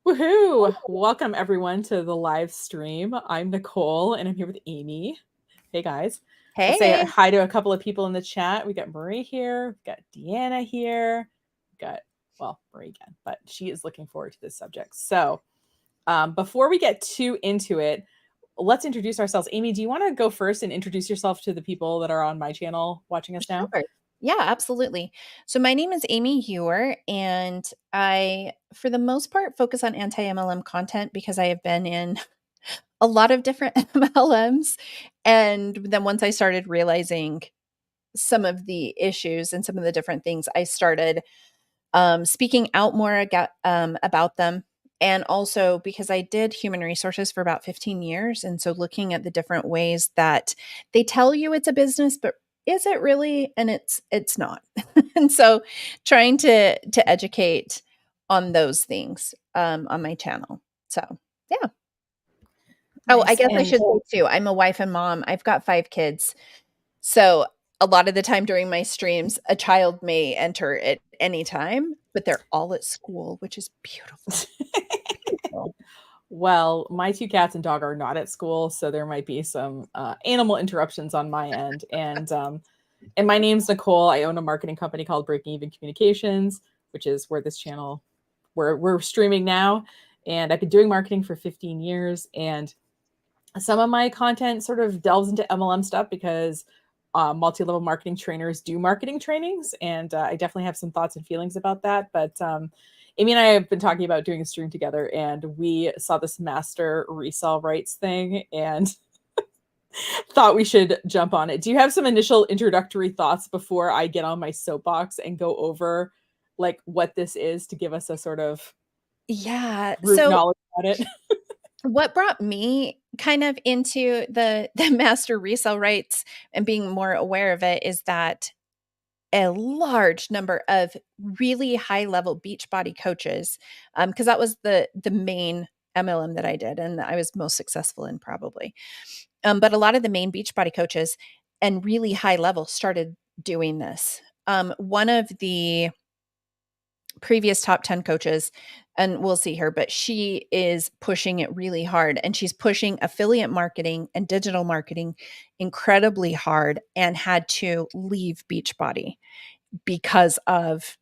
Woohoo! Welcome everyone to the live stream. I'm Nicole and I'm here with Amy. Hey guys. Let's say Hey. hi to a couple of people in the chat. We got Marie here, we got Deanna here, we got, well, Marie again, but she is looking forward to this subject. So before we get too into it, let's introduce ourselves. Amy, do you want to go first and introduce yourself to the people that are on my channel watching us now? Sure. Yeah, absolutely. So my name is Amy Hewer, and I, for the most part, focus on anti-MLM content because I have been in a lot of different MLMs. And then once I started realizing some of the issues and some of the different things, I started speaking out more about them. And also because I did human resources for about 15 years. And so looking at the different ways that they tell you it's a business, but is it really? And it's not. And so trying to educate on those things on my channel. So yeah. Oh, I Nice. guess I And should say too, I'm a wife and mom. I've got 5 kids. So a lot of the time during my streams, a child may enter at any time, but they're all at school, which is beautiful. Beautiful. well, my 2 cats and dog are not at school, so there might be some animal interruptions on my end. And my name's Nicole. I own a marketing company called Breaking Even Communications, which is where this channel, where we're streaming now. And I've been doing marketing for 15 years. And some of my content sort of delves into MLM stuff because multi-level marketing trainers do marketing trainings. And I definitely have some thoughts and feelings about that. But Amy and I have been talking about doing a stream together, and we saw this master resell rights thing and thought we should jump on it. Do you have some initial introductory thoughts before I get on my soapbox and go over like what this is to give us a sort of Yeah. root So knowledge about it? what brought me kind of into the master resale rights and being more aware of it is that a large number of really high level Beachbody coaches, because that was the main MLM that I did and I was most successful in probably. But a lot of the main Beachbody coaches and really high level started doing this. One of the previous top 10 coaches, and we'll see her, but she is pushing it really hard and she's pushing affiliate marketing and digital marketing incredibly hard and had to leave Beachbody because of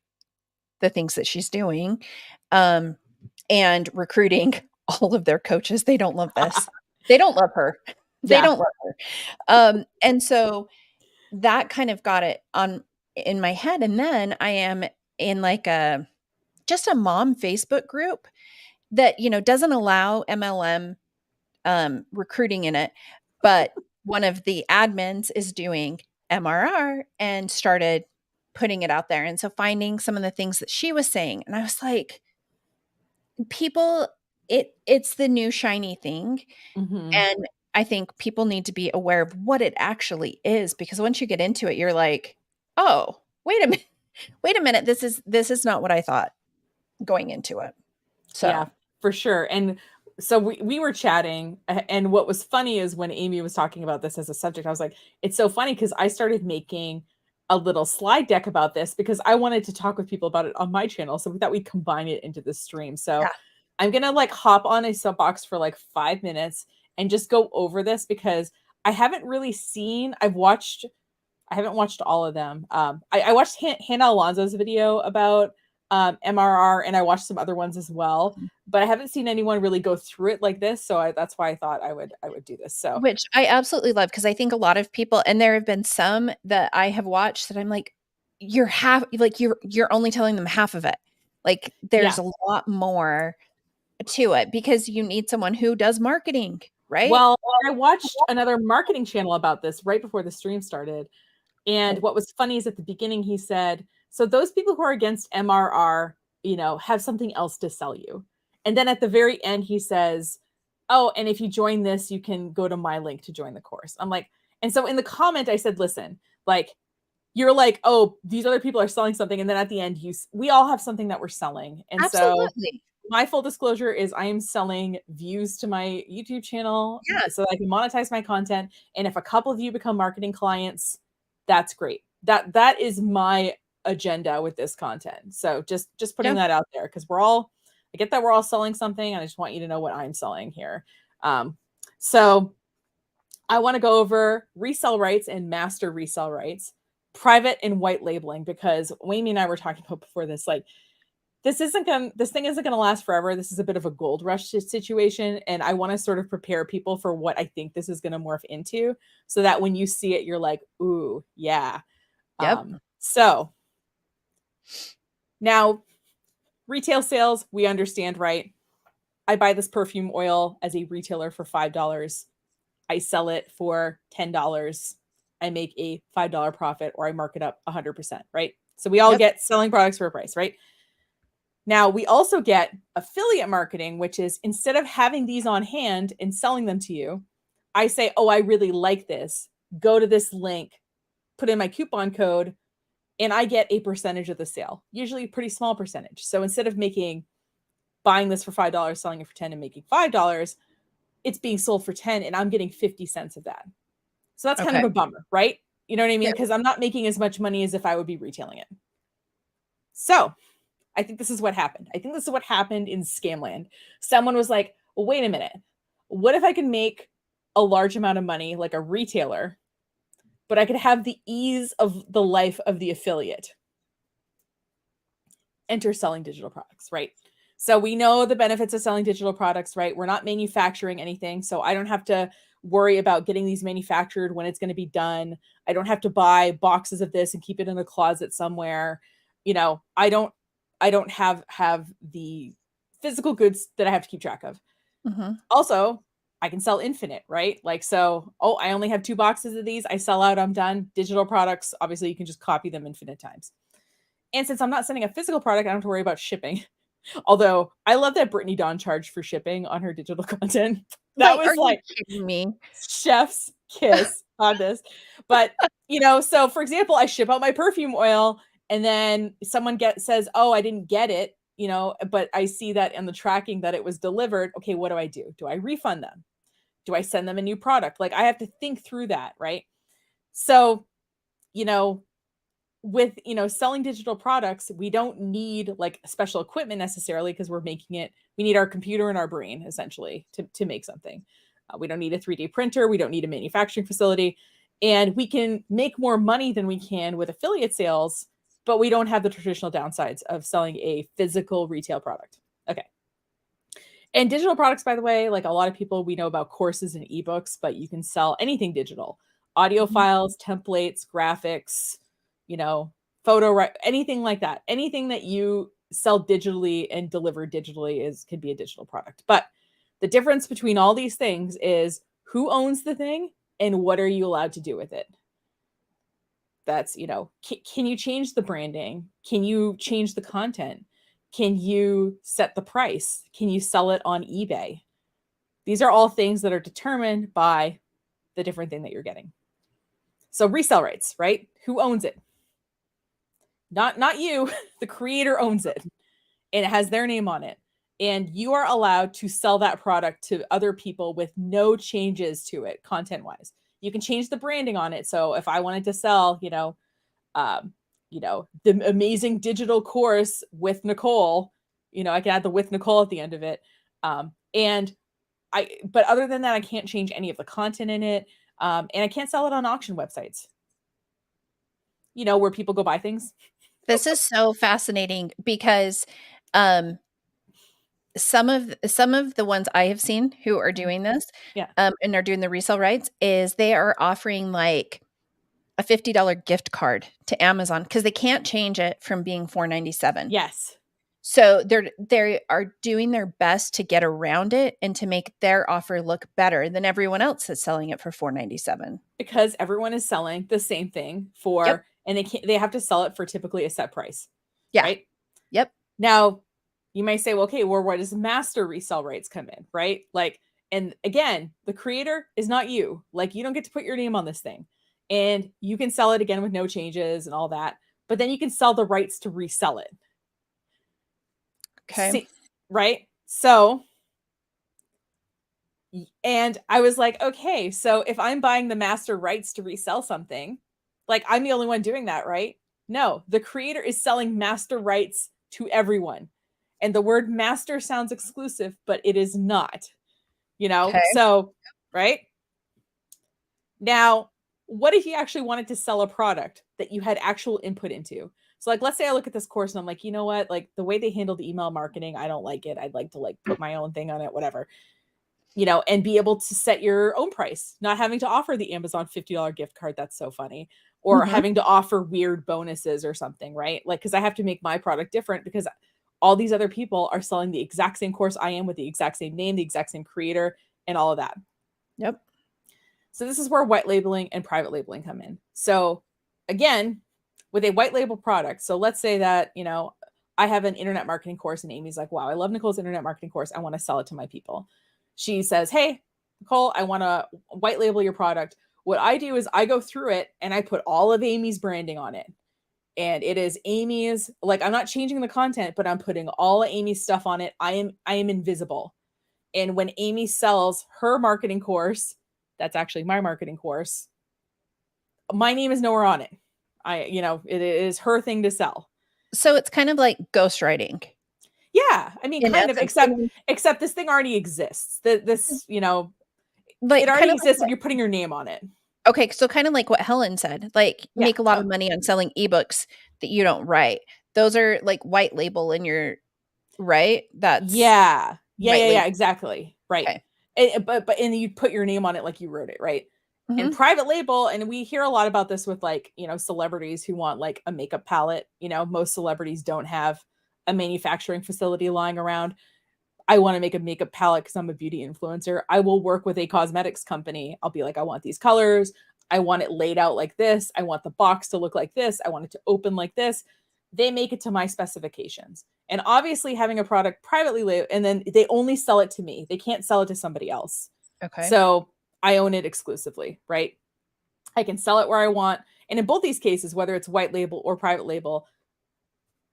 the things that she's doing and recruiting all of their coaches. They don't love this. They don't love her. They Yeah. don't love her. And so that kind of got it on in my head. And then I am in like just a mom Facebook group that, doesn't allow MLM recruiting in it. But one of the admins is doing MRR and started putting it out there. And so finding some of the things that she was saying. And I was like, people, it's the new shiny thing. Mm-hmm. And I think people need to be aware of what it actually is, because once you get into it, you're like, oh, wait a minute. Wait a minute. This is not what I thought going into it. Yeah, So for sure. And so we were chatting, and what was funny is when Amy was talking about this as a subject, I was like, it's so funny because I started making a little slide deck about this because I wanted to talk with people about it on my channel. So we thought we'd combine it into the stream. So yeah. I'm gonna like hop on a soapbox for like 5 minutes and just go over this because I haven't really seen, I haven't watched all of them. I watched Hannah Alonso's video about MRR, and I watched some other ones as well, but I haven't seen anyone really go through it like this. So that's why I thought I would do this. So Which I absolutely love, because I think a lot of people, and there have been some that I have watched that I'm like, you're only telling them half of it. Like there's yeah. a lot more to it because you need someone who does marketing, right? Well, I watched another marketing channel about this right before the stream started. And what was funny is at the beginning, he said, so those people who are against MRR, have something else to sell you. And then at the very end, he says, oh, and if you join this, you can go to my link to join the course. I'm like, and so in the comment, I said, listen, like, you're like, oh, these other people are selling something. And then at the end, we all have something that we're selling. And so Absolutely. my full disclosure is I am selling views to my YouTube channel Yeah. so that I can monetize my content. And if a couple of you become marketing clients, that's great. That is my agenda with this content. So just putting Yeah. that out there because we're all I get that we're all selling something, and I just want you to know what I'm selling here. So I want to go over resell rights and master resell rights, private and white labeling, because Amy and I were talking about before this, like, this thing isn't gonna last forever. This is a bit of a gold rush situation, and I want to sort of prepare people for what I think this is going to morph into, so that when you see it, you're like, ooh, yeah. Yep. So now, retail sales, we understand, right? I buy this perfume oil as a retailer for $5. I sell it for $10. I make a $5 profit, or I mark it up 100%, right? So we all get selling products for a price, right? Now, we also get affiliate marketing, which is instead of having these on hand and selling them to you, I say, oh, I really like this. Go to this link, put in my coupon code, and I get a percentage of the sale, usually a pretty small percentage. So instead of buying this for $5, selling it for 10 and making $5, it's being sold for 10 and I'm getting 50 cents of that. So that's kind of a bummer, right? You know what I mean? Because I'm not making as much money as if I would be retailing it. So I think this is what happened. I think this is what happened in Scamland. Someone was like, well, wait a minute. What if I can make a large amount of money like a retailer, but I could have the ease of the life of the affiliate? Enter selling digital products, right? So we know the benefits of selling digital products, right? We're not manufacturing anything. So I don't have to worry about getting these manufactured, when it's going to be done. I don't have to buy boxes of this and keep it in a closet somewhere. You know, I don't have the physical goods that I have to keep track of. Also, I can sell infinite, right? Like, so, oh, I only have 2 boxes of these. I sell out, I'm done. Digital products, obviously, you can just copy them infinite times. And since I'm not sending a physical product, I don't have to worry about shipping. Although I love that Brittany Dawn charged for shipping on her digital content. That was like, kidding me? Chef's kiss on this. But, you know, so for example, I ship out my perfume oil, and then someone says, oh, I didn't get it, you know, but I see that in the tracking that it was delivered. Okay, what do? Do I refund them? Do I send them a new product? Like, I have to think through that, right? So, you know, with, you know, selling digital products, we don't need like special equipment necessarily, because we're making it, we need our computer and our brain essentially to make something. We don't need a 3D printer. We don't need a manufacturing facility, and we can make more money than we can with affiliate sales, but we don't have the traditional downsides of selling a physical retail product. Okay. And digital products, by the way, like a lot of people, we know about courses and ebooks, but you can sell anything digital: audio files, templates, graphics, you know, anything like that. Anything that you sell digitally and deliver digitally can be a digital product. But the difference between all these things is who owns the thing and what are you allowed to do with it. That's, you know, can you change the branding? Can you change the content? Can you set the price? Can you sell it on eBay? These are all things that are determined by the different thing that you're getting. So resell rights, right? Who owns it? Not you. The creator owns it, and it has their name on it. And you are allowed to sell that product to other people with no changes to it content-wise. You can change the branding on it. So if I wanted to sell, the amazing digital course with Nicole, you know, I can add the with Nicole at the end of it. But other than that, I can't change any of the content in it. And I can't sell it on auction websites, you know, where people go buy things. This is so fascinating because some of the ones I have seen who are doing this, and are doing the resale rights, is they are offering like a $50 gift card to Amazon because they can't change it from being $4.97. Yes. So they are doing their best to get around it and to make their offer look better than everyone else that's selling it for $4.97. Because everyone is selling the same thing and they have to sell it for typically a set price. Yeah. Right? Yep. Now, you may say, well, okay, well, where does master resell rights come in, right? Like, and again, the creator is not you. Like, you don't get to put your name on this thing. And you can sell it again with no changes and all that. But then you can sell the rights to resell it. Okay. Right? So, and I was like, okay, so if I'm buying the master rights to resell something, like, I'm the only one doing that, right? No, the creator is selling master rights to everyone. And the word master sounds exclusive, but it is not, you know? Okay. So, right? Now, what if you actually wanted to sell a product that you had actual input into? So like, let's say I look at this course and I'm like, you know what? Like the way they handled email marketing, I don't like it. I'd like to like put my own thing on it, whatever, you know, and be able to set your own price, not having to offer the Amazon $50 gift card. That's so funny. Or Mhm. having to offer weird bonuses or something, right? Like, because I have to make my product different because all these other people are selling the exact same course I am with the exact same name, the exact same creator, and all of that. Yep. So this is where white labeling and private labeling come in. So again, with a white label product, so let's say that, you know, I have an internet marketing course and Amy's like, wow, I love Nicole's internet marketing course. I want to sell it to my people. She says, hey, Nicole, I want to white label your product. What I do is I go through it and I put all of Amy's branding on it. And it is Amy's, like, I'm not changing the content, but I'm putting all of Amy's stuff on it. I am invisible. And when Amy sells her marketing course, that's actually my marketing course, my name is nowhere on it. You know, it is her thing to sell. So it's kind of like ghostwriting Yeah, I mean, in kind of, essence. except this thing already exists. This, you know, it Like kind already of like exists, and you're putting your name on it. okay, so kind of like what Helen said, like Yeah, make a lot of money on selling ebooks that you don't write. Those are like white label in your right? That's white yeah, label. exactly, right. Okay. But and you put your name on it like you wrote it, right? And Mhm. private label, and we hear a lot about this with like, you know, celebrities who want like a makeup palette. You know, most celebrities don't have a manufacturing facility lying around. I want to make a makeup palette because I'm a beauty influencer. I will work with a cosmetics company. I'll be like, I want these colors. I want it laid out like this. I want the box to look like this. I want it to open like this. They make it to my specifications. And obviously, having a product privately labeled, and then they only sell it to me. They can't sell it to somebody else. Okay. So I own it exclusively, right? I can sell it where I want. And in both these cases, whether it's white label or private label,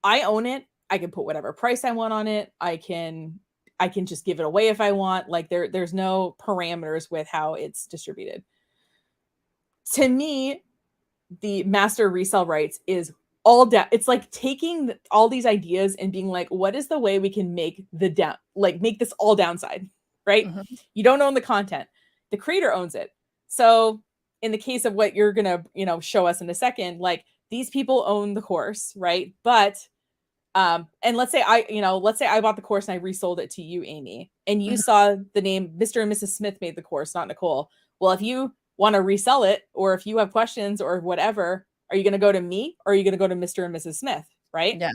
I own it. I can put whatever price I want on it. I can just give it away if I want. Like there's no parameters with how it's distributed. To me, the master resell rights is all down. It's like taking all these ideas and being like, what is the way we can make the down, like make this all downside, right? Mhm. You don't own the content. The creator owns it. So in the case of what you're going to, you know, show us in a second, like these people own the course, right? But and let's say I bought the course and I resold it to you, Amy, and you Mhm. saw the name Mr. and Mrs. Smith made the course, not Nicole. Well, if you want to resell it, or if you have questions or whatever, are you going to go to me or are you going to go to Mr. and Mrs. Smith? Right. Yeah.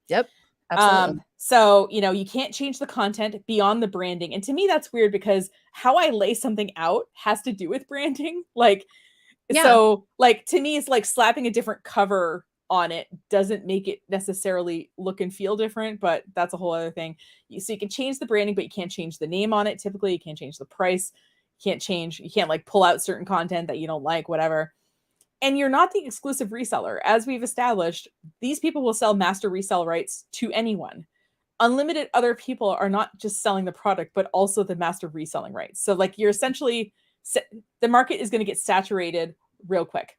Yep. Absolutely. So, you know, you can't change the content beyond the branding. And to me, that's weird because how I lay something out has to do with branding. Like, Yeah. so like to me, it's like slapping a different cover on it doesn't make it necessarily look and feel different, but that's a whole other thing. So you can change the branding, but you can't change the name on it. Typically, you can't change the price. You can't like pull out certain content that you don't like, whatever. And you're not the exclusive reseller. As we've established, these people will sell master resell rights to anyone. Unlimited other people are not just selling the product, but also the master reselling rights. So like you're essentially, the market is going to get saturated real quick,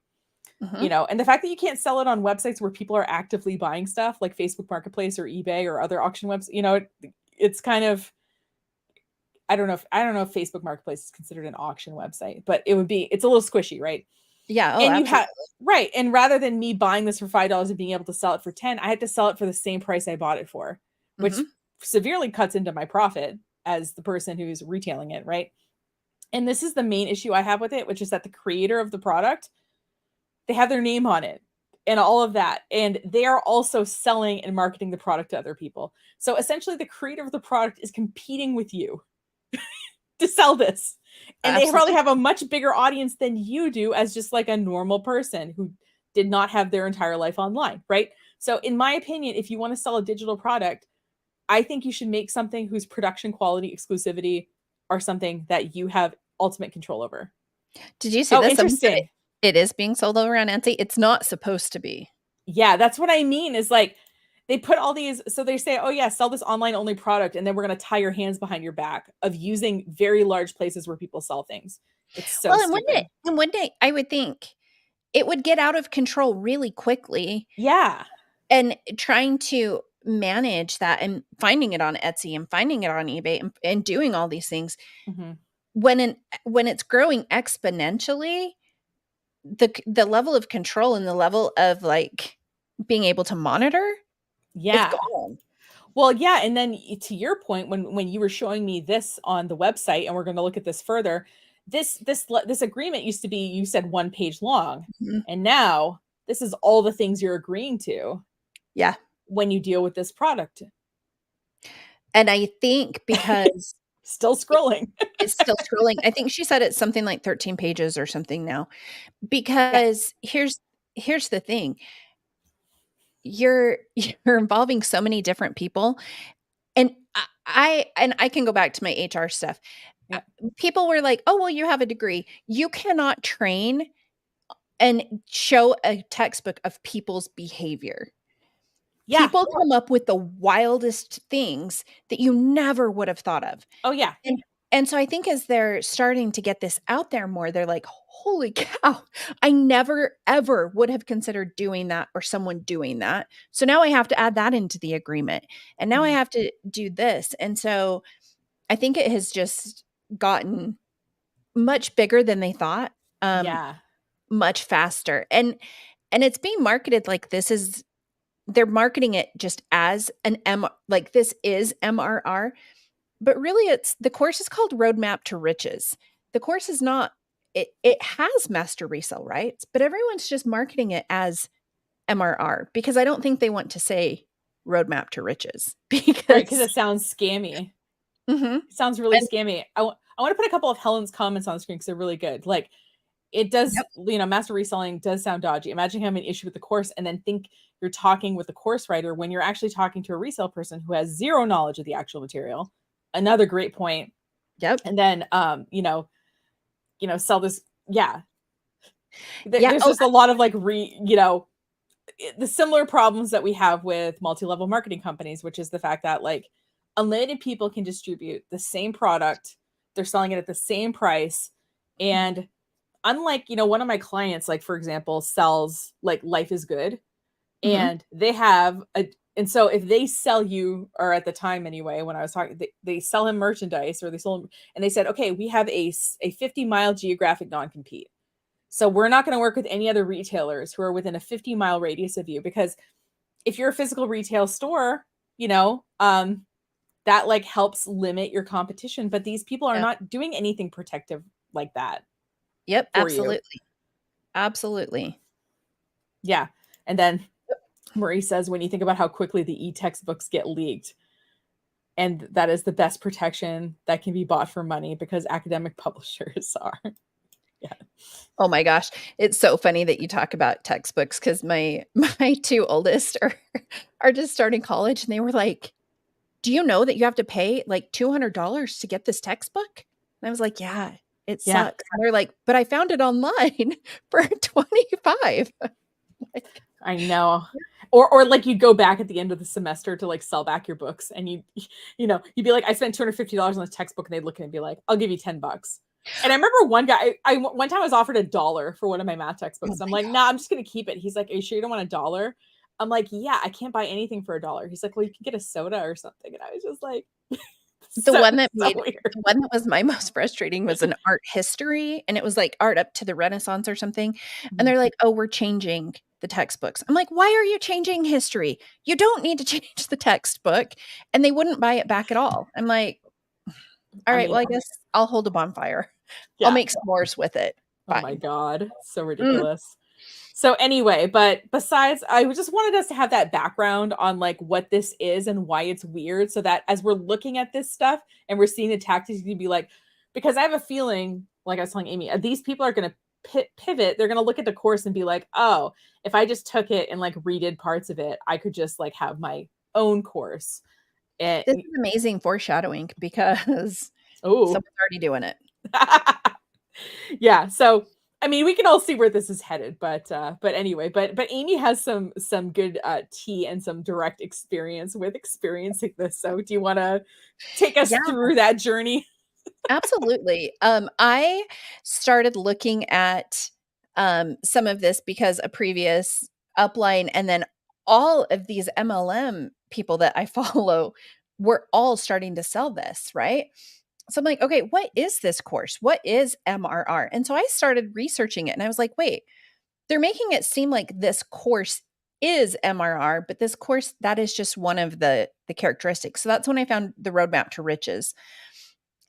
you Mhm. know. And the fact that you can't sell it on websites where people are actively buying stuff like Facebook Marketplace or eBay or other auction websites, you know, it's kind of, I don't know if Facebook Marketplace is considered an auction website, but it's a little squishy, right? Yeah. Oh, And you have, absolutely. right, and rather than me buying this for $5 and being able to sell it for 10, I had to sell it for the same price I bought it for, which Mhm. severely cuts into my profit as the person who's retailing it, right? And this is the main issue I have with it, which is that the creator of the product, they have their name on it and all of that. And they are also selling and marketing the product to other people. So essentially, the creator of the product is competing with you to sell this. And they probably Absolutely. have a much bigger audience than you do as just like a normal person who did not have their entire life online, right? So, in my opinion, if you want to sell a digital product, I think you should make something whose production quality, exclusivity are something that you have ultimate control over. Did you see Oh, this? Someone said it interesting. it is being sold over on Etsy. It's not supposed to be. Yeah, that's what I mean is like they put all these, so they say, oh yeah, sell this online only product and then we're going to tie your hands behind your back of using very large places where people sell things. It's so Well, stupid. and one day I would think it would get out of control really quickly Yeah. and trying to manage that and finding it on Etsy and finding it on eBay and doing all these things Mhm. when it's growing exponentially, the level of control and the level of like being able to monitor, it's Yeah. gone. Well, yeah, and then to your point, when you were showing me this on the website, and we're going to look at this further, this agreement used to be, you said, 1 page long, Mhm. and now this is all the things you're agreeing to Yeah. when you deal with this product. And I think because Still scrolling. it's still scrolling, I think she said it's something like 13 pages or something now. Yeah. Because here's the thing. You're you're involving so many different people, and I can go back to my HR stuff. Yeah. People were like, "Oh, well, you have a degree. You cannot train and show a textbook of people's behavior." Yeah. People come up with the wildest things that you never would have thought of. Oh, yeah. And so I think as they're starting to get this out there more, they're like, "Holy cow, I never ever would have considered doing that or someone doing that. So now I have to add that into the agreement. And now I Mhm. have to do this." And so I think it has just gotten much bigger than they thought, um, Yeah. much faster. And it's being marketed like this is they're marketing it just as an like this is MRR, but really it's the course is called Roadmap to Riches. The course is not it has master resale rights, but everyone's just marketing it as MRR because I don't think they want to say Roadmap to Riches Right, because because it sounds scammy. Mhm. It sounds really And scammy. I want to put a couple of Helen's comments on the screen because they're really good. Like, it does, yep. master reselling does sound dodgy. Imagine having an issue with the course and then think you're talking with the course writer when you're actually talking to a resale person who has zero knowledge of the actual material. Another great point. Yep. And then, sell this. Yeah. Yeah. There's Oh, just a lot of like, the similar problems that we have with multi-level marketing companies, which is the fact that like unlimited people can distribute the same product. They're selling it at the same price. And unlike, one of my clients, like for example, sells like Life is Good, mhm, and they have and so if they sell you, or at the time anyway, when I was talking, they sell him merchandise, or they sold him, and they said, okay, we have a 50-mile geographic non-compete. So we're not going to work with any other retailers who are within a 50-mile radius of you, because if you're a physical retail store, that like helps limit your competition. But these people are yep. not doing anything protective like that Yep, for you. absolutely. Absolutely. Yeah. And then Marie says, when you think about how quickly the e-textbooks get leaked, and that is the best protection that can be bought for money because academic publishers are. Yeah. Oh my gosh. It's so funny that you talk about textbooks because my my 2 oldest are just starting college, and they were like, "Do you know that you have to pay, like, $200 to get this textbook?" And I was like, "Yeah, it Yeah. sucks." And they're like, "But I found it online for 25." Like, I know. Or like you'd go back at the end of the semester to like sell back your books, and you'd be like, I spent $250 on this textbook, and they'd look at it and be like, I'll give you $10. And I remember one guy, one time I was offered $1 for one of my math oh textbooks. I'm my like, god. nah, I'm just gonna keep it. He's like, are you sure you don't want $1? I'm like, yeah, I can't buy anything for $1. He's like, well, you can get a soda or something. And I was just like, The so one that so made weird. the one that was my most frustrating was an art history, and it was, like, art up to the Renaissance or something, and Mhm. they're like, "Oh, we're changing the textbooks." I'm like, "Why are you changing history? You don't need to change the textbook," and they wouldn't buy it back at all. I'm like, I "Alright, mean, well, I guess I'll hold a bonfire. I'll yeah. make s'mores with it. Oh my Fine." God. So Mm, ridiculous. So anyway, but besides, I just wanted us to have that background on like what this is and why it's weird, so that as we're looking at this stuff and we're seeing the tactics, you can be like, because I have a feeling, like I was telling Amy, these people are going to pivot. They're going to look at the course and be like, oh, if I just took it and like redid parts of it, I could just like have my own course. And this is amazing foreshadowing because oh, someone's already doing it. yeah. So I mean, we can all see where this is headed, but anyway, but Amy has some good tea and some direct experience with experiencing this. So do you want to take us Yeah. through that journey? Absolutely. I started looking at some of this because a previous upline and then all of these MLM people that I follow were all starting to sell this, right? So I'm like, okay, what is this course? What is MRR? And so I started researching it and I was like, wait, they're making it seem like this course is MRR, but this course, that is just one of the characteristics. So that's when I found the roadmap to riches.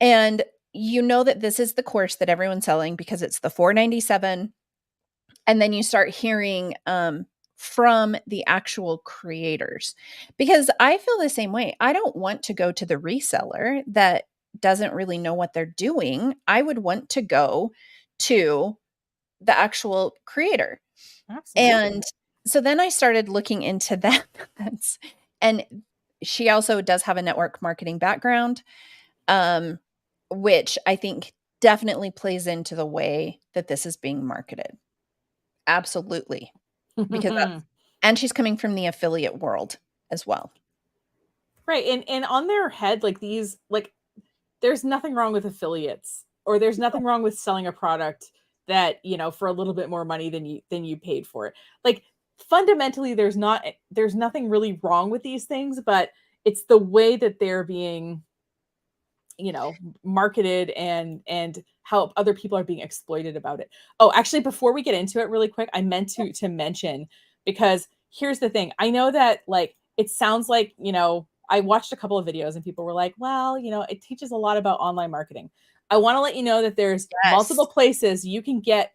And you know that this is the course that everyone's selling because it's the 497. And then you start hearing from the actual creators, because I feel the same way. I don't want to go to the reseller that doesn't really know what they're doing. I would want to go to the actual creator. Absolutely. And so then I started looking into that. And she also does have a network marketing background, um, which I think definitely plays into the way that this is being marketed. Absolutely. Because that's, and she's coming from the affiliate world as well. Right. And on their head, like these, like there's nothing wrong with affiliates, or there's nothing wrong with selling a product that, you know, for a little bit more money than you paid for it. Like fundamentally there's nothing really wrong with these things, but it's the way that they're being, you know, marketed and how other people are being exploited about it. Oh, actually, before we get into it really quick, I meant to mention, because here's the thing. I know that like it sounds like, you know, I watched a couple of videos and people were like, well, you know, it teaches a lot about online marketing. I want to let you know that there's multiple Yes. places you can get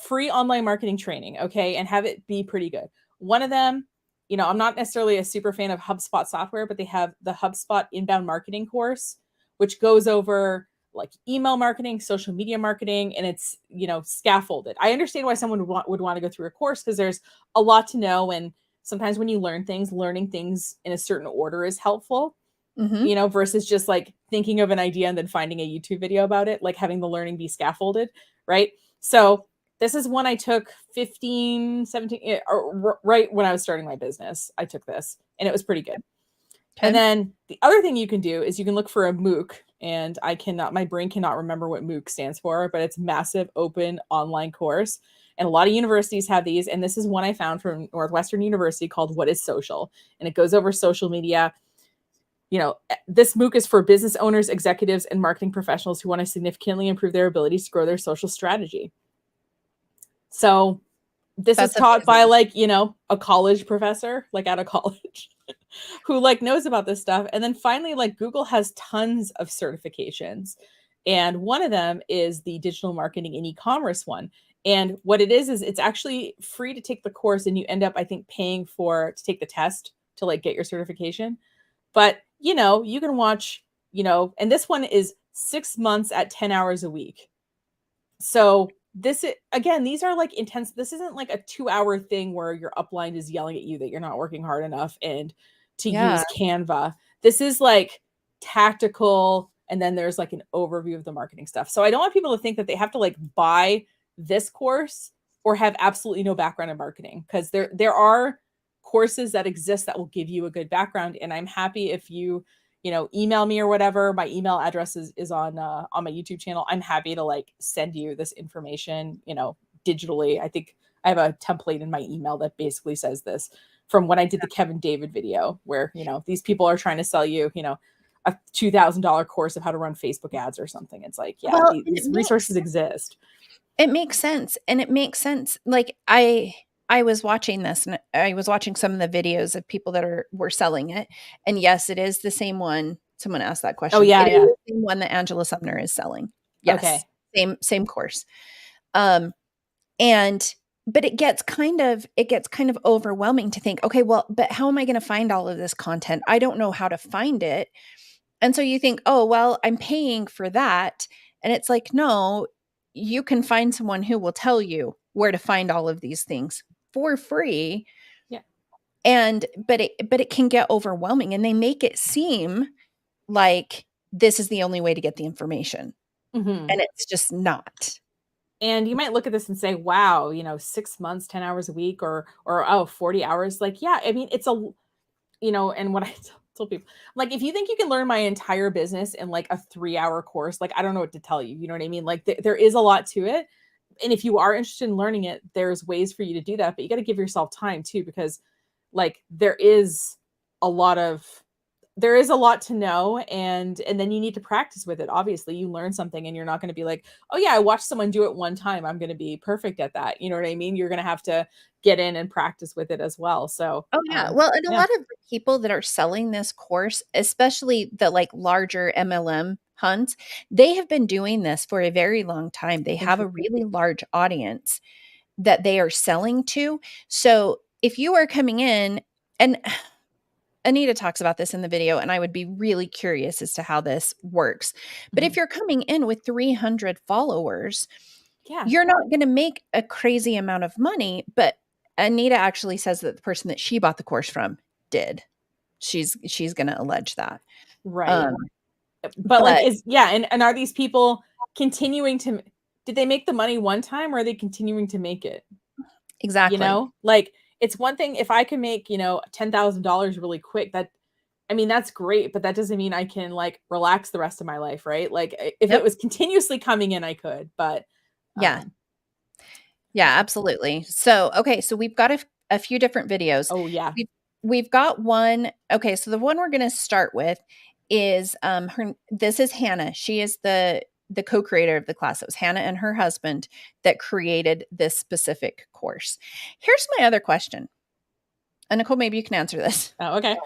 free online marketing training, okay, and have it be pretty good. One of them, you know, I'm not necessarily a super fan of HubSpot software, but they have the HubSpot inbound marketing course, which goes over like email marketing, social media marketing, and it's, you know, scaffolded. I understand why someone would want to go through a course, because there's a lot to know, and sometimes when you learn things, learning things in a certain order is helpful, Mm-hmm. you know, versus just like thinking of an idea and then finding a YouTube video about it, like having the learning be scaffolded, right? So this is one I took 15, 17, or right when I was starting my business. I took this and it was pretty good. And Okay. then the other thing you can do is you can look for a MOOC, and my brain cannot remember what MOOC stands for, but it's massive open online course. And a lot of universities have these. And this is one I found from Northwestern University called What is Social? And it goes over social media. You know, this MOOC is for business owners, executives, and marketing professionals who want to significantly improve their abilities to grow their social strategy. So this is That's taught by amazing. like, you know, a college professor, like out of college, who like knows about this stuff. And then finally, like Google has tons of certifications. And one of them is the digital marketing and e-commerce one. And what it is it's actually free to take the course, and you end up, I think, paying to take the test to like get your certification. But, you know, you can watch, you know, and this one is 6 months at 10 hours a week. So this is, again, these are like intense. This isn't like a 2-hour thing where your upline is yelling at you that you're not working hard enough and to Yeah. use Canva. This is like tactical. And then there's like an overview of the marketing stuff. So I don't want people to think that they have to like buy this course or have absolutely no background in marketing, because there are courses that exist that will give you a good background. And I'm happy if you know, email me or whatever. My email address is on my YouTube channel. I'm happy to like send you this information, you know, digitally. I think I have a template in my email that basically says this, from when I did the Kevin David video, where, you know, these people are trying to sell you, you know, a $2,000 course of how to run Facebook ads or something. It's like, yeah, Well, these resources exist. it makes sense, and it makes sense. Like I was watching this, and I was watching some of the videos of people that were selling it. And yes, it is the same one. Someone asked that Oh question. yeah, It is yeah. the same one that Angela Sumner is selling. Yes. Okay. Same course. Um and but it gets kind of overwhelming to think, okay, well, but how am I going to find all of this content? I don't know how to find it. And so you think, oh, well, I'm paying for that. And it's like, no, you can find someone who will tell you where to find all of these things for free. Yeah. And but it can get overwhelming, and they make it seem like this is the only way to get the information. Mm-hmm. And it's just not. And you might look at this and say, wow, you know, 6 months, 10 hours a week, or 40 hours. Like, yeah, I mean, it's a, you know, and what I told people, like, if you think you can learn my entire business in like a 3-hour course, like, I don't know what to tell you. You know what I mean? Like, there is a lot to it. And if you are interested in learning it, there's ways for you to do that, but you got to give yourself time too, because like there is there is a lot to know, and then you need to practice with it. Obviously, you learn something and you're not going to be like, oh yeah, I watched someone do it one time, I'm going to be perfect at that. You know what I mean? You're going to have to get in and practice with it as well. So Oh, yeah. Well, and a lot of the people that are selling this course, especially the like larger MLM hunts, they have been doing this for a very long time. They have a really large audience that they are selling to. So if you are coming in, and Anita talks about this in the video, and I would be really curious as to how this works. But if you're coming in with 300 followers, you're not going to make a crazy amount of money. But Anita actually says that the person that she bought the course from did. She's going to allege that. Right. But like, and are these people continuing to, did they make the money one time, or are they continuing to make it? Exactly. You know, like, it's one thing if I can make, $10,000 really quick, that's great, but that doesn't mean I can like relax the rest of my life, right? Like if it was continuously coming in, I could, but yeah, absolutely. So, okay. So we've got a few different videos. Oh yeah. We've got one. Okay. So the one we're going to start with is, this is Hannah. She is the co-creator of the class. It was Hannah and her husband that created this specific course. Here's my other question. And Nicole, maybe you can answer this. Oh, okay.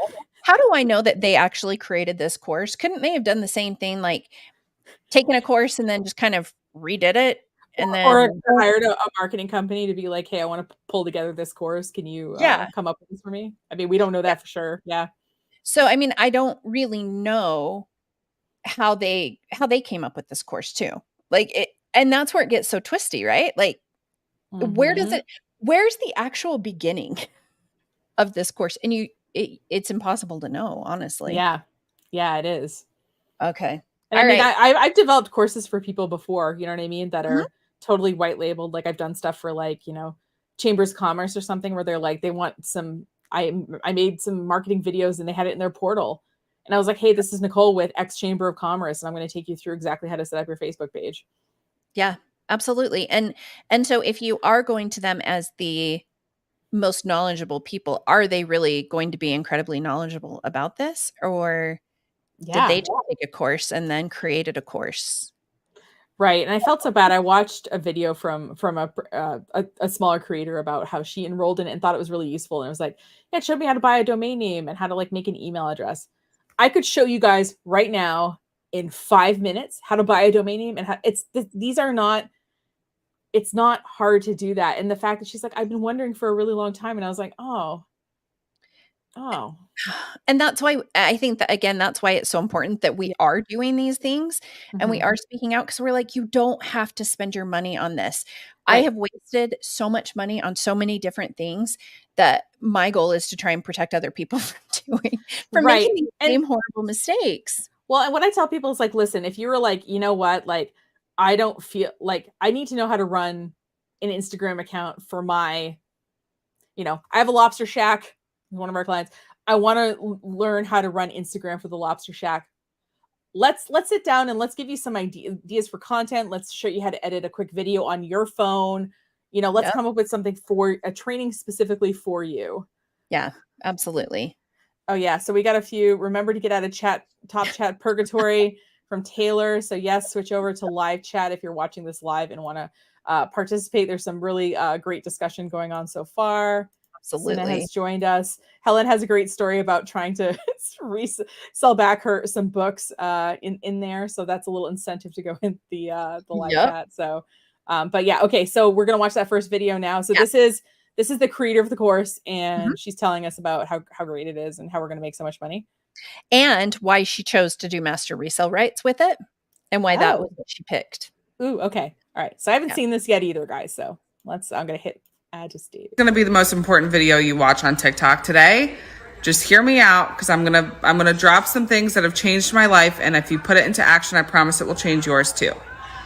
How do I know that they actually created this course? Couldn't they have done the same thing, like taken a course and then just kind of redid it? And then or hired a marketing company to be like, hey, I want to pull together this course. Can you come up with this for me? We don't know that for sure. Yeah. So, I don't really know how they came up with this course too. Like it, and that's where it gets so twisty, right? Like where's the actual beginning of this course? And it's impossible to know, honestly. Yeah. Yeah, it is. Okay. And I've developed courses for people before, you know what I mean, that are totally white labeled. Like I've done stuff for like, Chambers of Commerce or something, where they're like, they want some, I made some marketing videos and they had it in their portal. And I was like, hey, this is Nicole with X Chamber of Commerce, and I'm going to take you through exactly how to set up your Facebook page. Yeah, absolutely. And so if you are going to them as the most knowledgeable people, are they really going to be incredibly knowledgeable about this? Or did they just take a course and then created a course? Right. And I felt so bad. I watched a video from a smaller creator about how she enrolled in it and thought it was really useful. And it was like, yeah, it showed me how to buy a domain name and how to like make an email address. I could show you guys right now in 5 minutes how to buy a domain name, and it's not hard to do that. And the fact that she's like, I've been wondering for a really long time. And I was like, oh. And that's why I think that, again, that's why it's so important that we are doing these things and we are speaking out, because we're like, you don't have to spend your money on this. Right. I have wasted so much money on so many different things that my goal is to try and protect other people from making these same horrible mistakes. Well, and what I tell people is like, listen, if you were like, you know what, like, I don't feel like I need to know how to run an Instagram account for my, I have a lobster shack, one of our clients. I want to learn how to run Instagram for the lobster shack. Let's sit down and let's give you some ideas for content. Let's show you how to edit a quick video on your phone. Let's come up with something for a training specifically for you. Yeah, absolutely. Oh yeah. So we got a few. Remember to get out of top chat purgatory from Taylor. So yes, switch over to live chat if you're watching this live and want to participate. There's some really great discussion going on so far. Absolutely. Sina has joined us. Helen has a great story about trying to sell back some books in there. So that's a little incentive to go in the live chat. So, but yeah, okay. So we're gonna watch that first video now. So this is the creator of the course, and she's telling us about how great it is and how we're gonna make so much money, and why she chose to do master resell rights with it, and why that was what she picked. Ooh, okay, all right. So I haven't seen this yet either, guys. So I'm gonna hit. It's going to be the most important video you watch on TikTok today. Just hear me out, because I'm going to drop some things that have changed my life, and if you put it into action, I promise it will change yours too.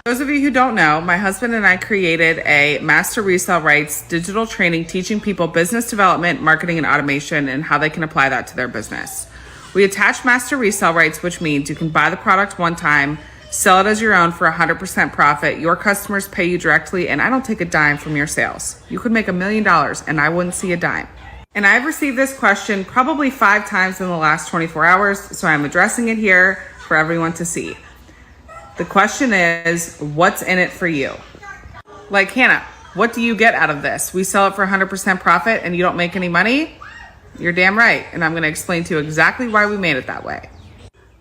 Those of you who don't know, my husband and I created a master resell rights digital training teaching people business development, marketing, and automation, and how they can apply that to their business. We attach master resell rights, which means you can buy the product one time, sell it as your own for 100% profit. Your customers pay you directly, and I don't take a dime from your sales. You could make $1 million and I wouldn't see a dime. And I've received this question probably 5 times in the last 24 hours, so I'm addressing it here for everyone to see. The question is, what's in it for you? Like, Hannah, what do you get out of this? We sell it for 100% profit and you don't make any money? You're damn right. And I'm going to explain to you exactly why we made it that way.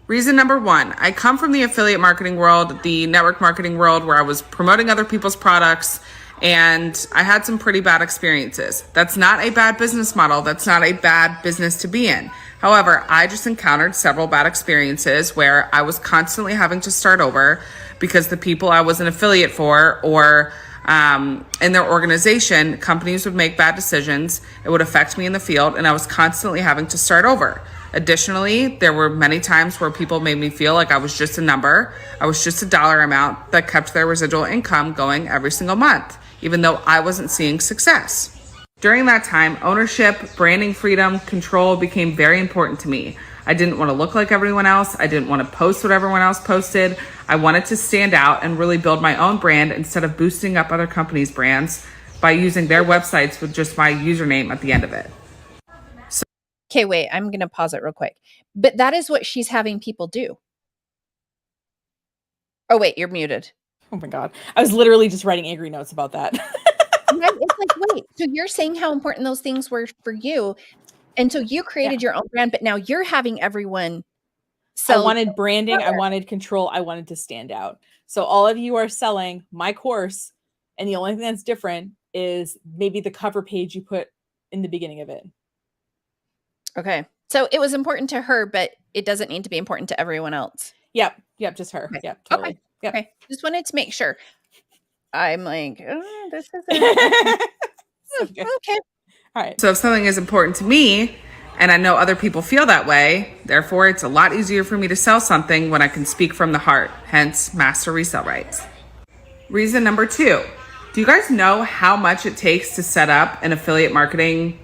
Reason number 1, I come from the affiliate marketing world, the network marketing world, where I was promoting other people's products, and I had some pretty bad experiences. That's not a bad business model. That's not a bad business to be in. However, I just encountered several bad experiences where I was constantly having to start over because the people I was an affiliate for or in their organization, companies would make bad decisions. It would affect me in the field, and I was constantly having to start over. Additionally, there were many times where people made me feel like I was just a number. I was just a dollar amount that kept their residual income going every single month, even though I wasn't seeing success. During that time, ownership, branding freedom, control became very important to me. I didn't want to look like everyone else. I didn't want to post what everyone else posted. I wanted to stand out and really build my own brand instead of boosting up other companies' brands by using their websites with just my username at the end of it. Okay, wait, I'm going to pause it real quick. But that is what she's having people do. Oh, wait, you're muted. Oh my God. I was literally just writing angry notes about that. Right? It's like, wait, so you're saying how important those things were for you. And so you created your own brand, but now you're having everyone sell. I wanted branding. I wanted control. I wanted to stand out. So all of you are selling my course, and the only thing that's different is maybe the cover page you put in the beginning of it. Okay. So it was important to her, but it doesn't need to be important to everyone else. Yep. Just her. Okay. Yep, totally. Okay. Yep. Okay. Just wanted to make sure. I'm like, oh, this isn't Okay. okay. All right. So if something is important to me, and I know other people feel that way, therefore it's a lot easier for me to sell something when I can speak from the heart, hence master resell rights. Reason number 2, do you guys know how much it takes to set up an affiliate marketing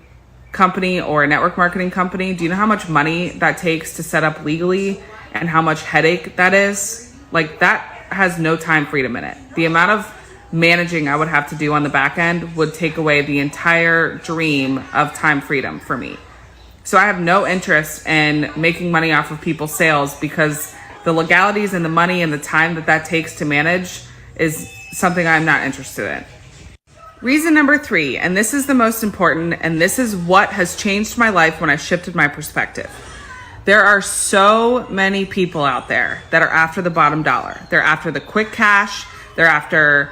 company or a network marketing company? Do you know how much money that takes to set up legally and how much headache that is? Like, that has no time freedom in it. The amount of managing I would have to do on the back end would take away the entire dream of time freedom for me. So I have no interest in making money off of people's sales because the legalities and the money and the time that takes to manage is something I'm not interested in. Reason number 3, and this is the most important, and this is what has changed my life when I shifted my perspective. There are so many people out there that are after the bottom dollar. They're after the quick cash. They're after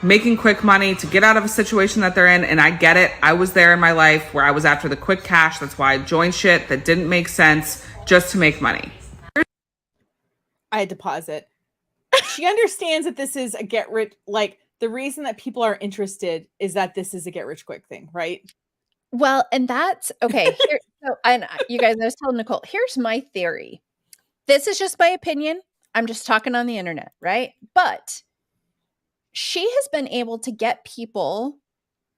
making quick money to get out of a situation that they're in. And I get it. I was there in my life where I was after the quick cash. That's why I joined shit that didn't make sense just to make money. I had to pause it. She understands that this is a get rich, like the reason that people are interested is that this is a get rich quick thing, right? Well, and that's okay. Here, so, and you guys, I was telling Nicole, here's my theory. This is just my opinion. I'm just talking on the internet, right? But she has been able to get people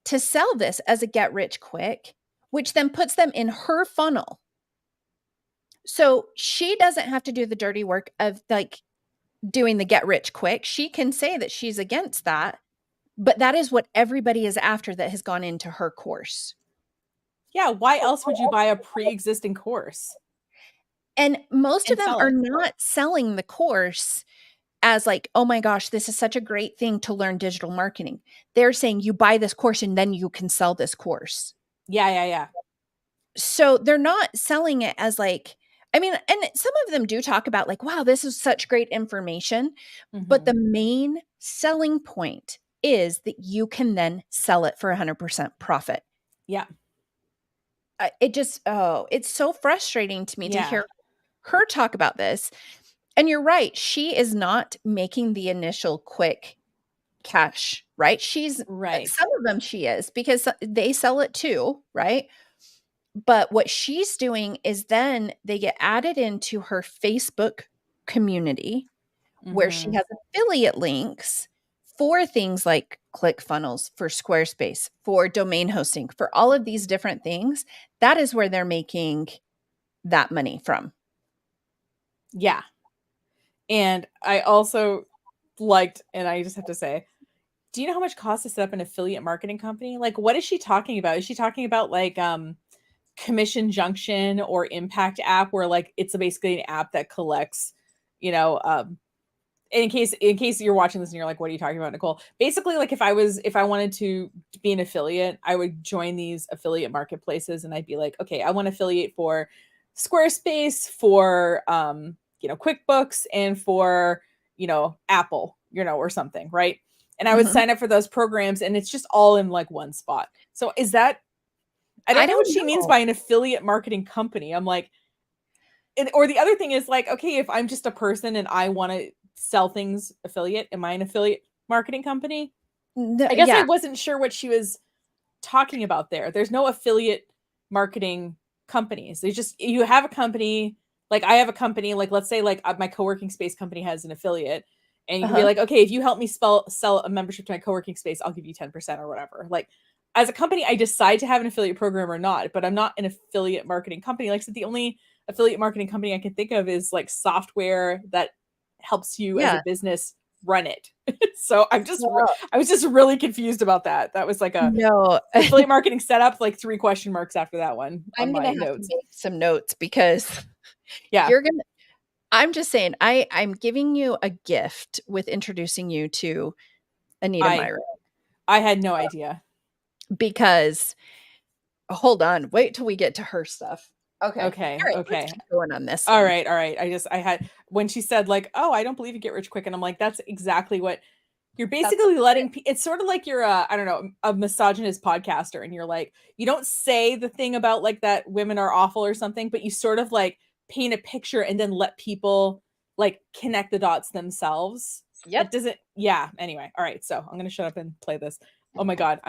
to sell this as a get rich quick, which then puts them in her funnel. So she doesn't have to do the dirty work of like doing the get rich quick. She can say that she's against that, but that is what everybody is after that has gone into her course. Yeah. Why else would you buy a pre-existing course? And most of them are not selling the course as like, oh my gosh, this is such a great thing to learn digital marketing. They're saying you buy this course and then you can sell this course. Yeah. So they're not selling it as like, I mean, and some of them do talk about like, wow, this is such great information. Mm-hmm. But the main selling point is that you can then sell it for 100% profit. Yeah. It just, it's so frustrating to me to hear her talk about this. And you're right. She is not making the initial quick cash, right? She's right. Some of them she is because they sell it too, right? But what she's doing is then they get added into her Facebook community where she has affiliate links for things like ClickFunnels, for Squarespace, for domain hosting, for all of these different things. That is where they're making that money from. Yeah. And I also liked, and I just have to say, do you know how much it costs to set up an affiliate marketing company? Like, what is she talking about? Is she talking about like Commission Junction or Impact app, where like it's basically an app that collects, you know, in case you're watching this and you're like, what are you talking about, Nicole? Basically, like if I wanted to be an affiliate, I would join these affiliate marketplaces and I'd be like, okay, I want to affiliate for Squarespace, for QuickBooks, and for Apple, or something, right? And I would sign up for those programs, and it's just all in like one spot. So is that, I don't know what she means by an affiliate marketing company. I'm like, or the other thing is like, okay, if I'm just a person and I want to sell things affiliate, am I an affiliate marketing company? I guess I wasn't sure what she was talking about there. There's no affiliate marketing companies. There's just, you have a company, like I have a company, like let's say like my co-working space company has an affiliate, and you can be like, okay, if you help me sell a membership to my co-working space, I'll give you 10% or whatever. Like as a company, I decide to have an affiliate program or not, but I'm not an affiliate marketing company. Like I said, the only affiliate marketing company I can think of is like software that helps you as a business run it. So I was just really confused about that. That was like a affiliate marketing setup, like 3 question marks after that one. I'm gonna have to make some notes because I'm just saying, I'm giving you a gift with introducing you to Anita Myra. I had no idea. Because hold on, wait till we get to her stuff. Okay. Let's keep going on this. All right. I had, when she said like, oh, I don't believe you get rich quick, and I'm like, that's exactly what you're basically letting. It's sort of like you're a misogynist podcaster, and you're like, you don't say the thing about like that women are awful or something, but you sort of like paint a picture and then let people like connect the dots themselves. Yep. It doesn't. Yeah. Anyway. All right. So I'm gonna shut up and play this. Oh my God.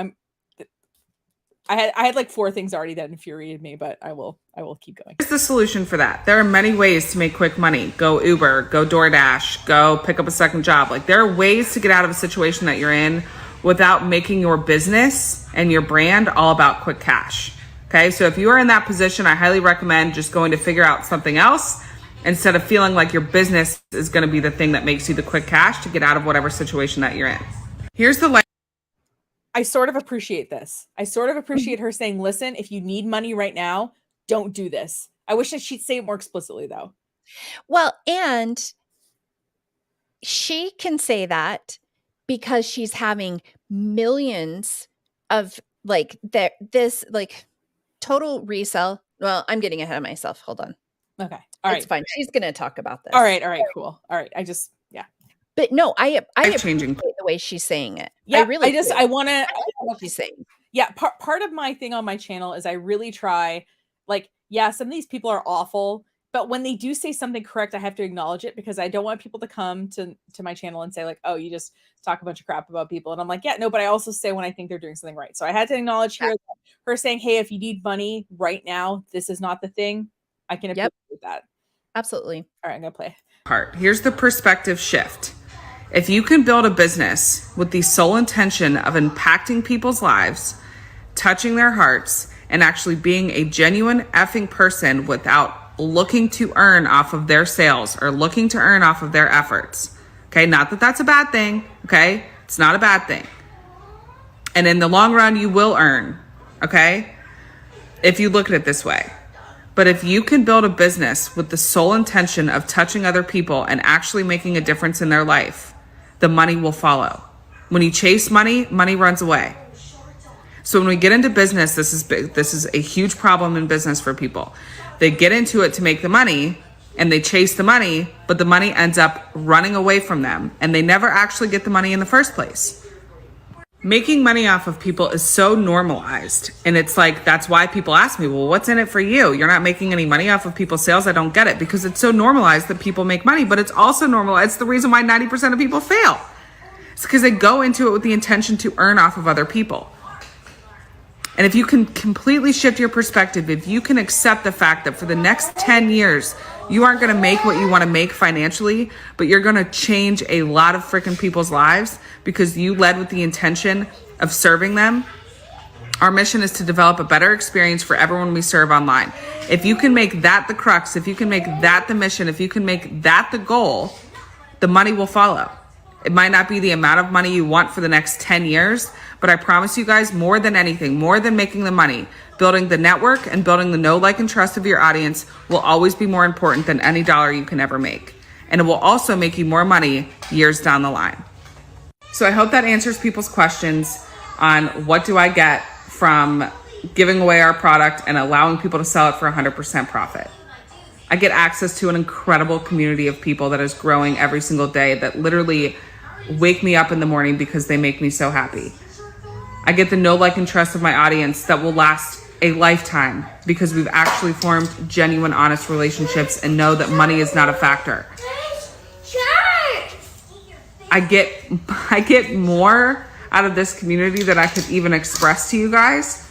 I had like 4 things already that infuriated me, but I will keep going. Here's the solution for that. There are many ways to make quick money. Go Uber, go DoorDash, go pick up a second job. Like there are ways to get out of a situation that you're in without making your business and your brand all about quick cash. Okay. So if you are in that position, I highly recommend just going to figure out something else instead of feeling like your business is going to be the thing that makes you the quick cash to get out of whatever situation that you're in. Here's the I sort of appreciate this. I sort of appreciate her saying, listen, if you need money right now, don't do this. I wish that she'd say it more explicitly though. Well, and she can say that because she's having millions of like this like total resell. Well, I'm getting ahead of myself. Hold on. Okay. All right. It's fine. She's going to talk about this. All right. Cool. All right. But no, I appreciate the way she's saying it. Yeah, I want to what she's saying. Yeah, part of my thing on my channel is I really try, like, yeah, some of these people are awful, but when they do say something correct, I have to acknowledge it, because I don't want people to come to my channel and say like, oh, you just talk a bunch of crap about people. And I'm like, yeah, no, but I also say when I think they're doing something right. So I had to acknowledge here her saying, hey, if you need money right now, this is not the thing. I can appreciate that. Absolutely. All right, I'm gonna play. Here's the perspective shift. If you can build a business with the sole intention of impacting people's lives, touching their hearts, and actually being a genuine effing person without looking to earn off of their sales or looking to earn off of their efforts, okay? Not that that's a bad thing, okay? It's not a bad thing. And in the long run, you will earn, okay? If you look at it this way. But if you can build a business with the sole intention of touching other people and actually making a difference in their life, the money will follow. When you chase money, money runs away. So when we get into business, this is big. This is a huge problem in business for people. They get into it to make the money and they chase the money, but the money ends up running away from them and they never actually get the money in the first place. Making money off of people is so normalized. And it's like, that's why people ask me, well, what's in it for you? You're not making any money off of people's sales. I don't get it, because it's so normalized that people make money, but it's also normalized. It's the reason why 90% of people fail. It's because they go into it with the intention to earn off of other people. And if you can completely shift your perspective, if you can accept the fact that for the next 10 years, you aren't going to make what you want to make financially, but you're going to change a lot of freaking people's lives because you led with the intention of serving them. Our mission is to develop a better experience for everyone we serve online. If you can make that the crux, if you can make that the mission, if you can make that the goal, the money will follow. It might not be the amount of money you want for the next 10 years, but I promise you guys, more than anything, more than making the money, Building the network and building the know, like, and trust of your audience will always be more important than any dollar you can ever make. And it will also make you more money years down the line. So I hope that answers people's questions on what do I get from giving away our product and allowing people to sell it for 100% profit. I get access to an incredible community of people that is growing every single day that literally wake me up in the morning because they make me so happy. I get the know, like, and trust of my audience that will last a lifetime because we've actually formed genuine, honest relationships and know that money is not a factor. I get more out of this community than I could even express to you guys.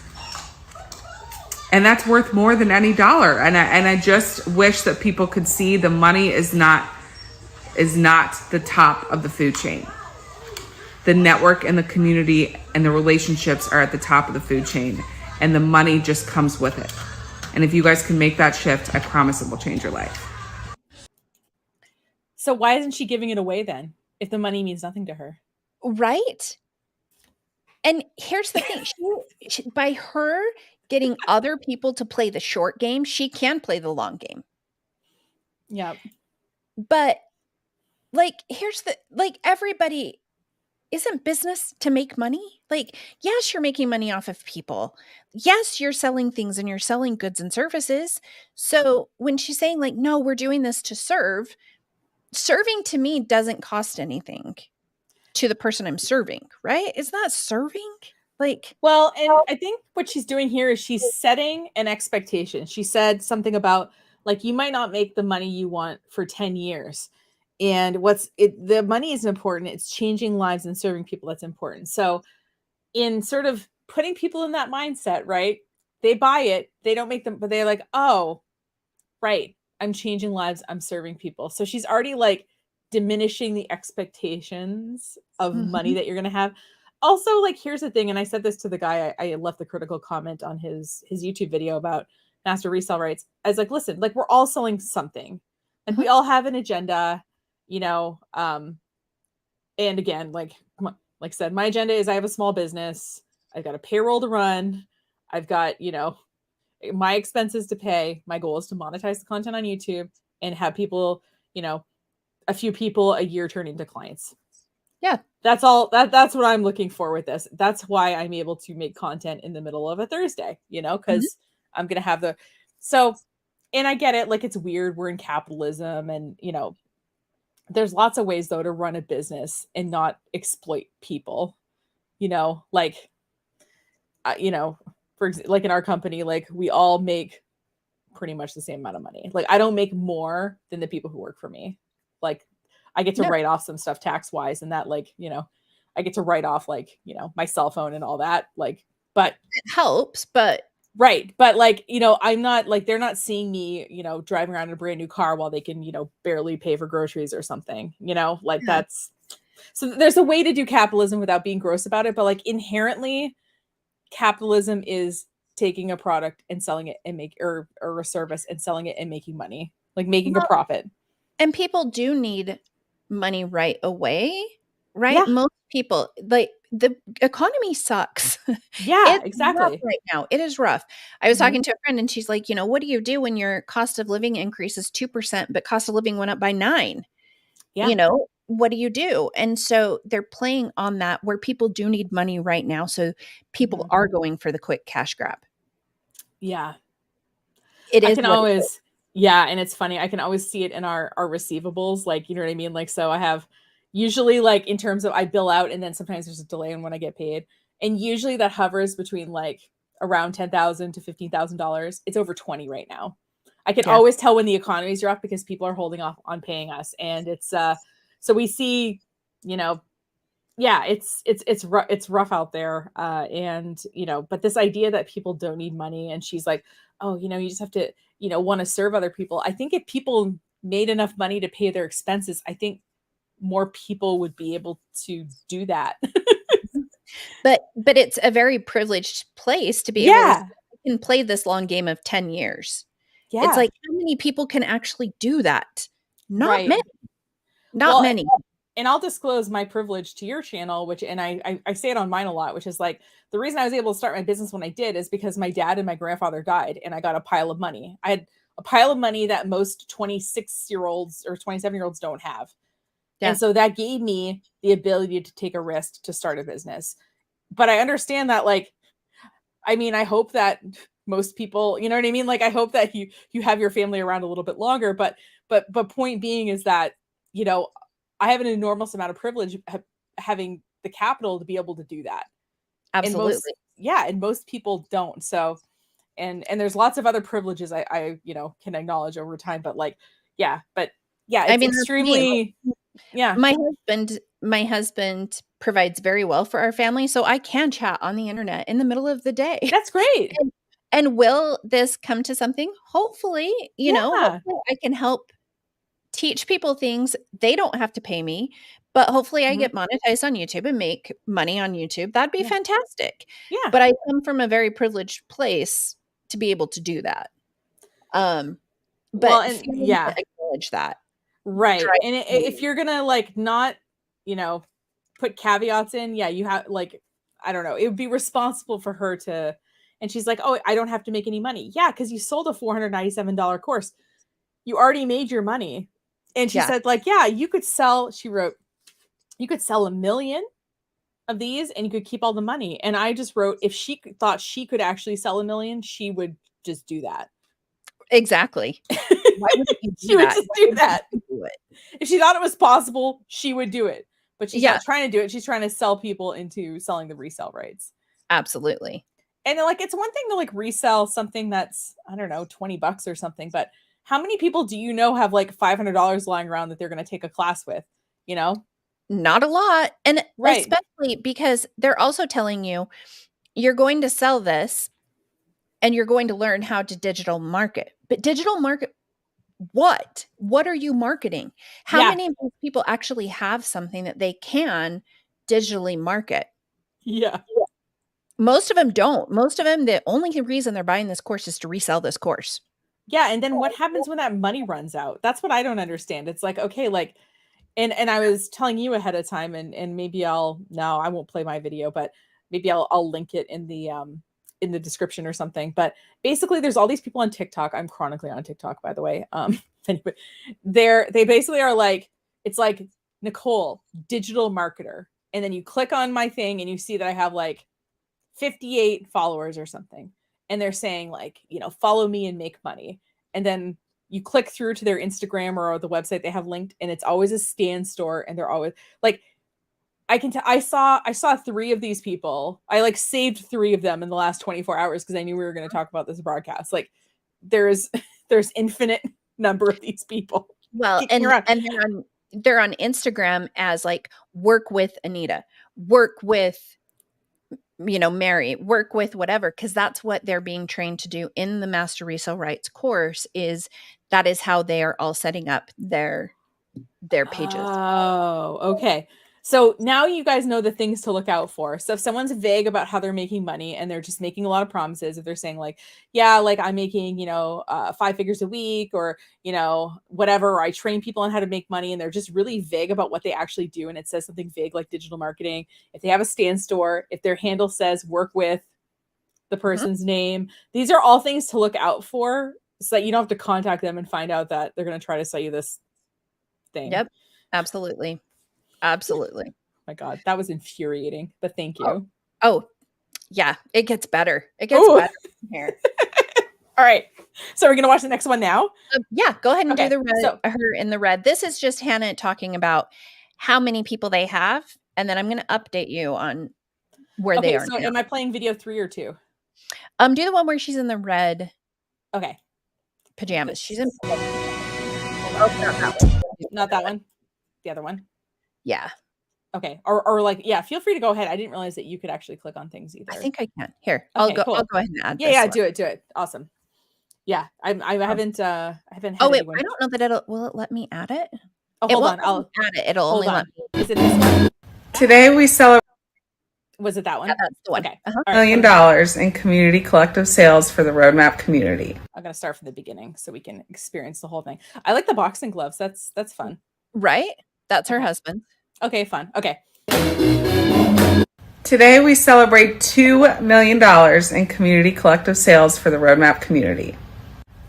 And that's worth more than any dollar. And I just wish that people could see the money is not the top of the food chain. The network and the community and the relationships are at the top of the food chain, and the money just comes with it. And if you guys can make that shift, I promise it will change your life. So why isn't she giving it away then, if the money means nothing to her? Right. And here's the thing. She, by her getting other people to play the short game, she can play the long game. Yeah. But everybody isn't business to make money. Like, yes, you're making money off of people. Yes, you're selling things and you're selling goods and services. So when she's saying like, no, we're doing this to serve, serving to me doesn't cost anything to the person I'm serving, right? It's not serving. Well, and I think what she's doing here is she's setting an expectation. She said something about like, you might not make the money you want for 10 years. And the money is important. It's changing lives and serving people. That's important. So in sort of putting people in that mindset, right? They buy it, they don't make them, but they're like, oh, right. I'm changing lives. I'm serving people. So she's already like diminishing the expectations of money that you're going to have. Also, like, here's the thing. And I said this to the guy, I left the critical comment on his YouTube video about master resell rights. I was like, listen, like, we're all selling something. Like, we all have an agenda, you know, and again, like I said, my agenda is I have a small business. I've got a payroll to run. I've got, you know, my expenses to pay. My goal is to monetize the content on YouTube and have people, you know, a few people a year turn into clients. Yeah. That's all. That's what I'm looking for with this. That's why I'm able to make content in the middle of a Thursday, you know, because I'm going to have and I get it. Like, it's weird. We're in capitalism and, you know, there's lots of ways though to run a business and not exploit people, you know, like, you know, like in our company, like we all make pretty much the same amount of money. Like, I don't make more than the people who work for me. Like, I get to write off some stuff tax wise and that, like, you know, I get to write off like, you know, my cell phone and all that, like, but it helps, but right. But like, you know, I'm not like, they're not seeing me, you know, driving around in a brand new car while they can, you know, barely pay for groceries or something, you know, like that's, so there's a way to do capitalism without being gross about it. But like, inherently capitalism is taking a product and selling it and or a service and selling it and making money, like making a profit. And people do need money right away, right? Yeah. Most people, like, the economy sucks. Yeah, It's exactly. rough right now. It is rough. I was talking to a friend and she's like, you know, what do you do when your cost of living increases 2%, but cost of living went up by 9%? Yeah. You know, what do you do? And so they're playing on that where people do need money right now. So people are going for the quick cash grab. Yeah. It is. I can always, yeah. And it's funny. I can always see it in our receivables. Like, you know what I mean? Like, so I have usually like in terms of I bill out and then sometimes there's a delay in when I get paid. And usually that hovers between like around $10,000 to $15,000. It's over 20 right now. I can always tell when the economies are up because people are holding off on paying us. And it's, so we see, you know, yeah, it's rough out there. And, you know, but this idea that people don't need money and she's like, oh, you know, you just have to, you know, want to serve other people. I think if people made enough money to pay their expenses, I think more people would be able to do that. But it's a very privileged place to be able to can play this long game of 10 years. Yeah. It's like, how many people can actually do that? Not many. Not many. and I'll disclose my privilege to your channel, which, and I say it on mine a lot, which is like, the reason I was able to start my business when I did is because my dad and my grandfather died and I got a pile of money. I had a pile of money that most 26-year-olds or 27-year-olds don't have. Yeah. And so that gave me the ability to take a risk to start a business. But I understand that, like, I mean, I hope that most people, you know what I mean? Like, I hope that you have your family around a little bit longer, but point being is that, you know, I have an enormous amount of privilege having the capital to be able to do that. Absolutely. And most people don't. So, and there's lots of other privileges I you know, can acknowledge over time, but like, yeah, it's, I mean, extremely, yeah. My husband provides very well for our family, so I can chat on the internet in the middle of the day. That's great. And will this come to something? Hopefully, you know, hopefully I can help teach people things. They don't have to pay me, but hopefully I get monetized on YouTube and make money on YouTube. That'd be fantastic. Yeah. But I come from a very privileged place to be able to do that. But acknowledge that. Right. And if you're going to like not, you know, put caveats in, you have, like, I don't know, it would be responsible for her to, and she's like, oh, I don't have to make any money. Yeah, because you sold a $497 course. You already made your money. And she said, like, yeah, you could sell, she wrote, you could sell 1 million of these and you could keep all the money. And I just wrote, if she thought she could actually sell 1 million, she would just do that. Exactly. Why would she would just do that? If she thought it was possible, she would do it. But she's not trying to do it. She's trying to sell people into selling the resale rights. Absolutely. And like, it's one thing to like resell something that's, I don't know, $20 or something, but how many people do you know have like $500 lying around that they're going to take a class with, you know? Not a lot. And especially because they're also telling you, you're going to sell this and you're going to learn how to digital market. But digital market, what? What are you marketing? How many of these people actually have something that they can digitally market? Yeah. Most of them don't. Most of them, the only reason they're buying this course is to resell this course. Yeah. And then what happens when that money runs out? That's what I don't understand. It's like, okay, like, and I was telling you ahead of time, and maybe I won't play my video, but maybe I'll link it in the description or something. But basically there's all these people on TikTok. I'm chronically on TikTok, by the way. Anyway, they basically are like, it's like, Nicole, digital marketer. And then you click on my thing and you see that I have like 58 followers or something. And they're saying like, you know, follow me and make money. And then you click through to their Instagram or the website they have linked, and it's always a Stan store. And they're always like, I saw 3 of these people. I like saved 3 of them in the last 24 hours because I knew we were going to talk about this broadcast. Like there's infinite number of these people. Well, and they're on Instagram as like, work with Anita, work with, you know, Mary, work with whatever, because that's what they're being trained to do in the Master Resale Rights course. That is how they are all setting up their pages. Oh, okay. So now you guys know the things to look out for. So if someone's vague about how they're making money and they're just making a lot of promises, if they're saying like, yeah, like I'm making, you know, 5 figures a week, or, you know, whatever, or I train people on how to make money, and they're just really vague about what they actually do. And it says something vague like digital marketing. If they have a Stan store, if their handle says work with the person's name, these are all things to look out for so that you don't have to contact them and find out that they're going to try to sell you this thing. Yep. Absolutely. Absolutely. Oh my God, that was infuriating, but thank you. Oh yeah, it gets better. It gets better from here. All right. So we're going to watch the next one now? Yeah, go ahead and do the red, her in the red. This is just Hannah talking about how many people they have, and then I'm going to update you on where they are. So am I playing video 3 or 2? Do the one where she's in the red. Okay. Pajamas. She's in. Not that one. The other one. Yeah. Okay. Or like, yeah, feel free to go ahead. I didn't realize that you could actually click on things either. I think I can. Here, okay, I'll go ahead and add this. Yeah, do it. Awesome. Yeah. I haven't oh, wait, I don't know that will it let me add it? Oh, hold on. I'll add it. It'll only let me. Is it this one? Today we celebrate. Was it that one? Yeah, that's the one. Okay. $1 million in community collective sales for the Roadmap community. I'm going to start from the beginning so we can experience the whole thing. I like the boxing gloves. That's fun. Right? That's her husband. Okay, fun. Okay. Today we celebrate $2 million in community collective sales for the Roadmap community.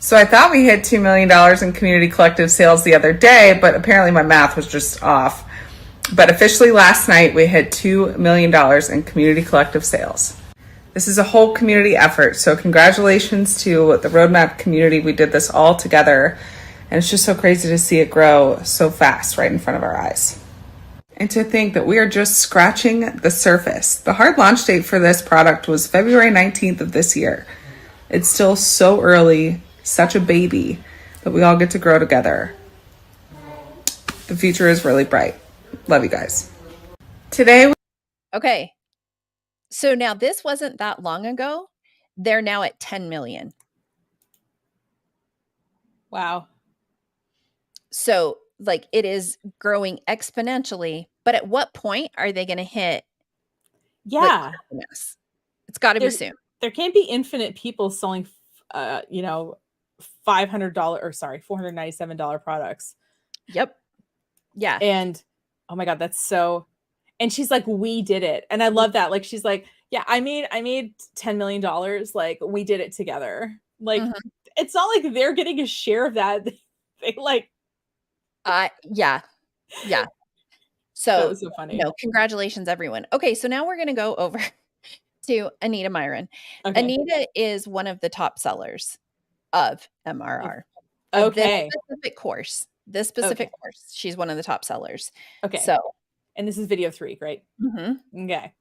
So I thought we hit $2 million in community collective sales the other day, but apparently my math was just off. But officially last night we hit $2 million in community collective sales. This is a whole community effort, so congratulations to the Roadmap community. We did this all together, and it's just so crazy to see it grow so fast right in front of our eyes. And to think that we are just scratching the surface. The hard launch date for this product was February 19th of this year. It's still so early, such a baby, that we all get to grow together. The future is really bright. Love you guys. Today, Okay. So now this wasn't that long ago. They're now at 10 million. Wow. So like it is growing exponentially, but at what point are they going to hit? Yeah. Like, it's got to be soon. There can't be infinite people selling, $500 or sorry, $497 products. Yep. Yeah. And oh my God, that's so, and she's like, we did it. And I love that. Like, she's like, yeah, I made $10 million. Like, we did it together. Like, it's not like they're getting a share of that. They like, yeah. So that was so funny. Congratulations, everyone. Okay. So now we're going to go over to Anita Myron. Okay. Anita is one of the top sellers of MRR. Okay. This specific course. She's one of the top sellers. Okay. So, and this is video 3, right? Okay.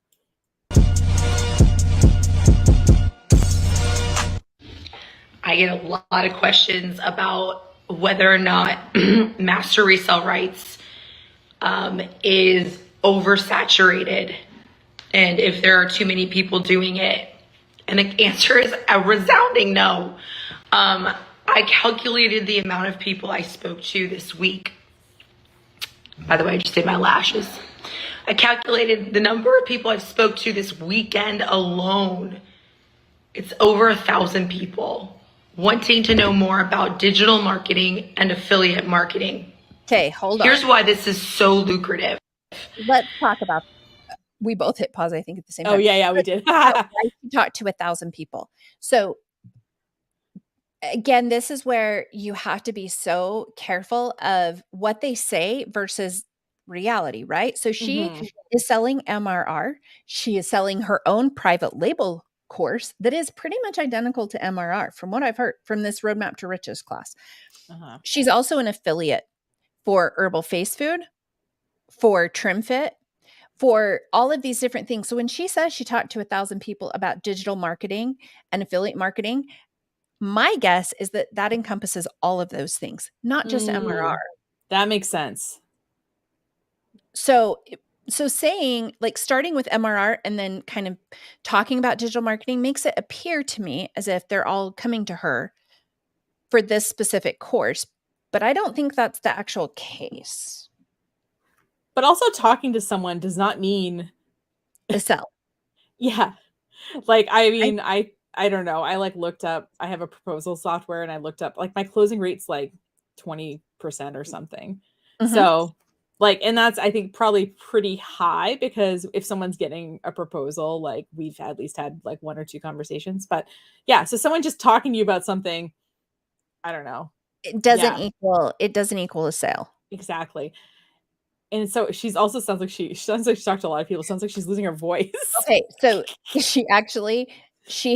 I get a lot of questions about whether or not master resell rights is oversaturated and if there are too many people doing it. And the answer is a resounding no. I calculated the amount of people I spoke to this week. By the way, I just did my lashes. I calculated the number of people I've spoke to this weekend alone. It's over 1,000 people wanting to know more about digital marketing and affiliate marketing. Okay, hold on. Here's why this is so lucrative. Let's talk about, we both hit pause, I think, at the same time. Oh, yeah, we did. I talked to 1,000 people. So again, this is where you have to be so careful of what they say versus reality, right? So she is selling MRR. She is selling her own private label course that is pretty much identical to MRR from what I've heard from this Roadmap to Riches class. She's also an affiliate for Herbal Face Food, for TrimFit, for all of these different things. So when she says she talked to 1,000 people about digital marketing and affiliate marketing, my guess is that that encompasses all of those things, not just MRR. That makes sense. So saying like starting with MRR and then kind of talking about digital marketing makes it appear to me as if they're all coming to her for this specific course, but I don't think that's the actual case. But also talking to someone does not mean a sell. Yeah. Like, I mean, I don't know. I like looked up, I have a proposal software and I looked up like my closing rate's like 20% or something. So like, and that's, I think probably pretty high because if someone's getting a proposal, like we've at least had like 1 or 2 conversations, but yeah. So someone just talking to you about something, I don't know. It doesn't equal a sale. Exactly. And so she's also sounds like she talked to a lot of people. Sounds like she's losing her voice. Okay. So she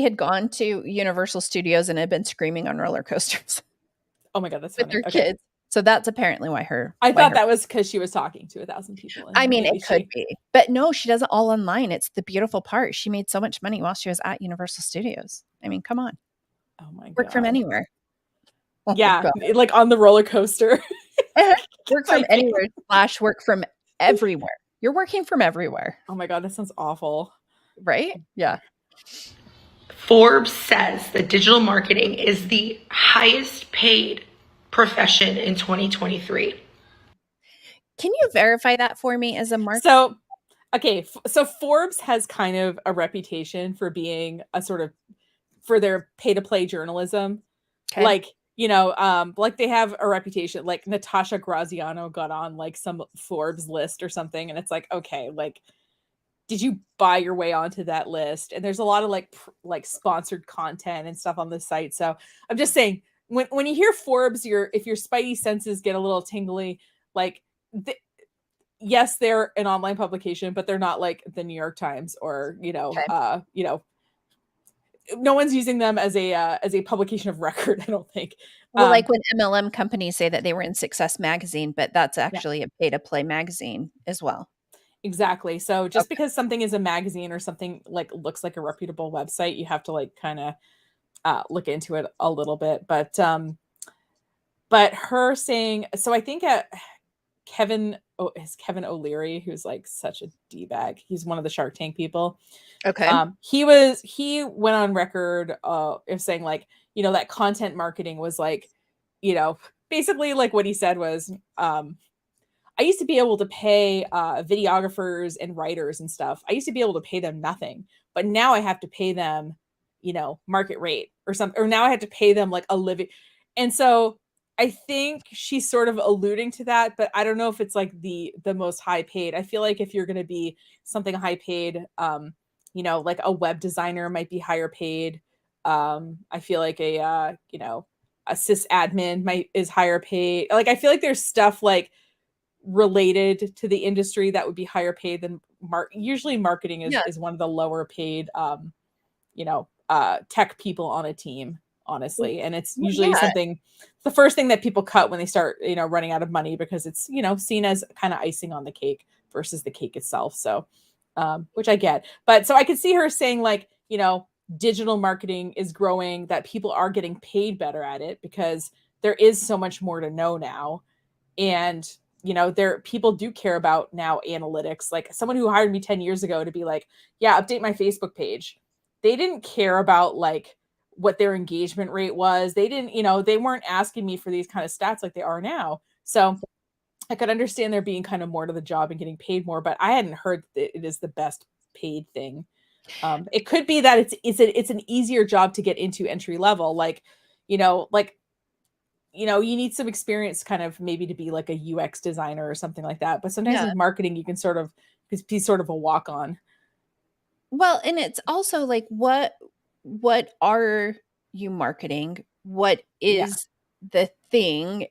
had gone to Universal Studios and had been screaming on roller coasters. Oh my God. That's with funny. her kids. So that's apparently why I thought that was because she was talking to 1,000 people. I mean, it could be, but no, she does it all online. It's the beautiful part. She made so much money while she was at Universal Studios. I mean, come on. Oh my God. Work from anywhere. Yeah. Like on the roller coaster. Work from anywhere / work from everywhere. You're working from everywhere. Oh my God. That sounds awful. Right? Yeah. Forbes says that digital marketing is the highest paid profession in 2023. Can you verify that for me as a marketer? So, okay. So Forbes has kind of a reputation for being a sort of, for their pay to play journalism. Okay. Like like they have a reputation, like Natasha Graziano got on like some Forbes list or something. And it's like, okay, like, did you buy your way onto that list? And there's a lot of like sponsored content and stuff on the site. So I'm just saying, when you hear Forbes, if your spidey senses get a little tingly, like yes, they're an online publication, but they're not like the New York Times or no one's using them as a publication of record, I don't think. Well, like when MLM companies say that they were in Success Magazine, but that's Yeah. actually a pay-to-play magazine as well. Exactly. So just Okay. because something is a magazine or something like looks like a reputable website, you have to like kind of look into it a little bit. But her saying, so I think Kevin O'Leary, who's like such a D-bag. He's one of the Shark Tank people. Okay. He went on record of saying like, that content marketing was like, basically like what he said was, I used to be able to pay videographers and writers and stuff. I used to be able to pay them nothing, but now I have to pay them, market rate or something, or now I have to pay them like a living. And so I think she's sort of alluding to that, but I don't know if it's like the most high paid. I feel like if you're going to be something high paid, like a web designer might be higher paid. I feel like a sysadmin is higher paid. Like, I feel like there's stuff like related to the industry that would be higher paid than usually marketing is one of the lower paid, tech people on a team, honestly. And it's usually the first thing that people cut when they start, running out of money, because it's, seen as kind of icing on the cake versus the cake itself. So, which I get, but so I could see her saying like, digital marketing is growing, that people are getting paid better at it because there is so much more to know now. And, people do care about now analytics. Like someone who hired me 10 years ago to be like, yeah, update my Facebook page. They didn't care about like what their engagement rate was. They didn't, they weren't asking me for these kind of stats like they are now. So I could understand there being kind of more to the job and getting paid more, but I hadn't heard that it is the best paid thing. It could be that it's an easier job to get into entry level. Like, you need some experience kind of maybe to be like a UX designer or something like that. But sometimes with marketing, you can sort of be sort of a walk on. Well, and it's also like, what are you marketing? What is the thing?